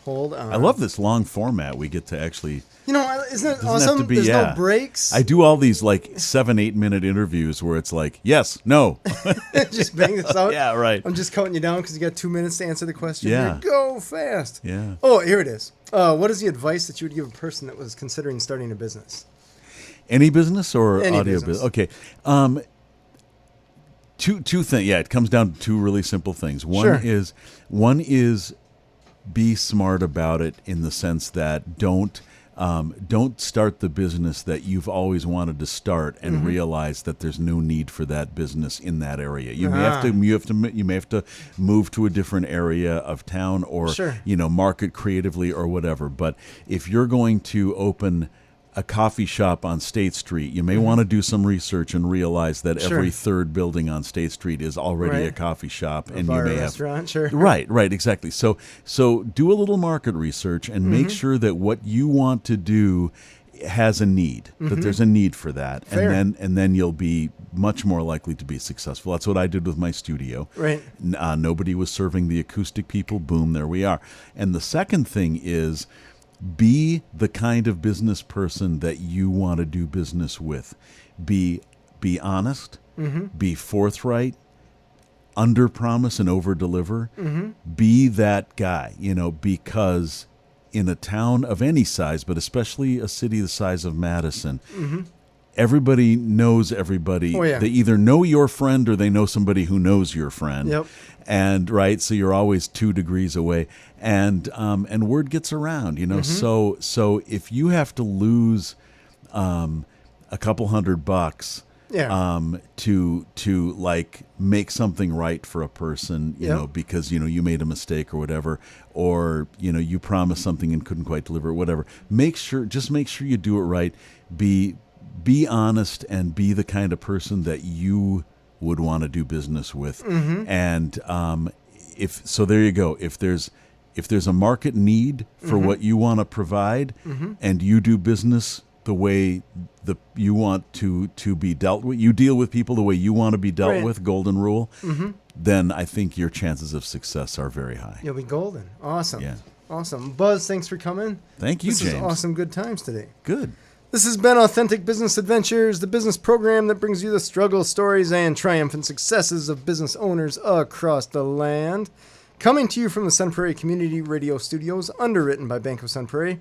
[SPEAKER 1] Hold on.
[SPEAKER 2] I love this long format. We get to actually.
[SPEAKER 1] You know, isn't it
[SPEAKER 2] Doesn't
[SPEAKER 1] awesome?
[SPEAKER 2] have to be,
[SPEAKER 1] There's
[SPEAKER 2] yeah.
[SPEAKER 1] no breaks.
[SPEAKER 2] I do all these like 7-8 minute interviews where it's like yes, no.
[SPEAKER 1] Just bang this out.
[SPEAKER 2] Yeah, right.
[SPEAKER 1] I'm just counting you down because you got 2 minutes to answer the question.
[SPEAKER 2] Yeah.
[SPEAKER 1] Here, go fast.
[SPEAKER 2] Yeah.
[SPEAKER 1] Oh, here it is. What is the advice that you would give a person that was considering starting a business?
[SPEAKER 2] Any business or
[SPEAKER 1] Any
[SPEAKER 2] audio
[SPEAKER 1] business.
[SPEAKER 2] Okay. Two things. Yeah, it comes down to two really simple things.
[SPEAKER 1] Sure.
[SPEAKER 2] One is be smart about it in the sense that don't start the business that you've always wanted to start and realize that there's no need for that business in that area. You may have to move to a different area of town or
[SPEAKER 1] Sure.
[SPEAKER 2] market creatively or whatever. But if you're going to open a coffee shop on State Street, you may want to do some research and realize that
[SPEAKER 1] Sure.
[SPEAKER 2] every third building on State Street is already
[SPEAKER 1] Right.
[SPEAKER 2] a coffee shop, and
[SPEAKER 1] Bar
[SPEAKER 2] you
[SPEAKER 1] or
[SPEAKER 2] may have
[SPEAKER 1] restaurant, sure.
[SPEAKER 2] right, exactly. So do a little market research and make sure that what you want to do has a need, that there's a need for that,
[SPEAKER 1] Fair.
[SPEAKER 2] and then you'll be much more likely to be successful. That's what I did with my studio.
[SPEAKER 1] Right.
[SPEAKER 2] Nobody was serving the acoustic people. Boom, there we are. And the second thing is, be the kind of business person that you want to do business with. Be honest. Be forthright. Under promise and over deliver. Be that guy, because in a town of any size, but especially a city the size of Madison, everybody knows everybody.
[SPEAKER 1] Oh, yeah.
[SPEAKER 2] They either know your friend or they know somebody who knows your friend.
[SPEAKER 1] Yep.
[SPEAKER 2] And right, so you're always 2 degrees away, and word gets around, So if you have to lose a couple $100,
[SPEAKER 1] Yeah.
[SPEAKER 2] to like make something right for a person,
[SPEAKER 1] Yep.
[SPEAKER 2] because you made a mistake or whatever, or you promised something and couldn't quite deliver it, whatever. Just make sure you do it right. Be honest and be the kind of person that you would want to do business with. And there you go. If there's a market need for what you want to provide, and you do business the way you want to be dealt with, you deal with people the way you want to be dealt
[SPEAKER 1] Right.
[SPEAKER 2] with, golden rule, then I think your chances of success are very high.
[SPEAKER 1] You'll be golden. Awesome.
[SPEAKER 2] Yeah.
[SPEAKER 1] Awesome. Buzz, thanks for coming.
[SPEAKER 2] Thank you,
[SPEAKER 1] This
[SPEAKER 2] James.
[SPEAKER 1] is awesome. Good times today.
[SPEAKER 2] Good.
[SPEAKER 1] This has been Authentic Business Adventures, the business program that brings you the struggles, stories, and triumphant successes of business owners across the land. Coming to you from the Sun Prairie Community Radio Studios, underwritten by Bank of Sun Prairie.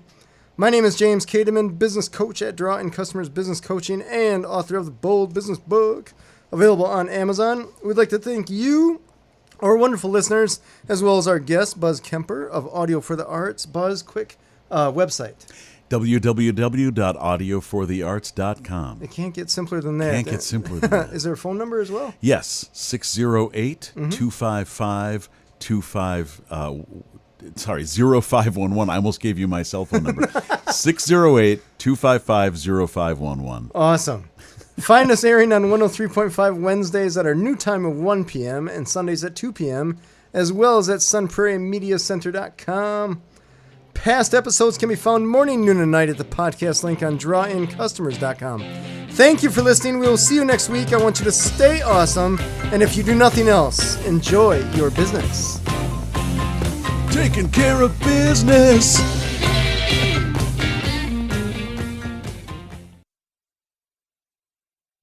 [SPEAKER 1] My name is James Kademan, business coach at Draw In Customers Business Coaching and author of the Bold Business Book, available on Amazon. We'd like to thank you, our wonderful listeners, as well as our guest, Buzz Kemper of Audio for the Arts. Buzz, quick website.
[SPEAKER 2] www.audioforthearts.com.
[SPEAKER 1] It can't get simpler than that.
[SPEAKER 2] Can't get simpler than that.
[SPEAKER 1] Is there a phone number as well?
[SPEAKER 2] Yes, 608-255-0511. I almost gave you my cell phone number. 608-255-0511.
[SPEAKER 1] Awesome. Find us airing on 103.5 Wednesdays at our new time of 1 p.m. and Sundays at 2 p.m., as well as at sunprairiemediacenter.com. Past episodes can be found morning, noon, and night at the podcast link on drawincustomers.com. Thank you for listening. We will see you next week. I want you to stay awesome, and if you do nothing else, enjoy your business.
[SPEAKER 2] Taking care of business.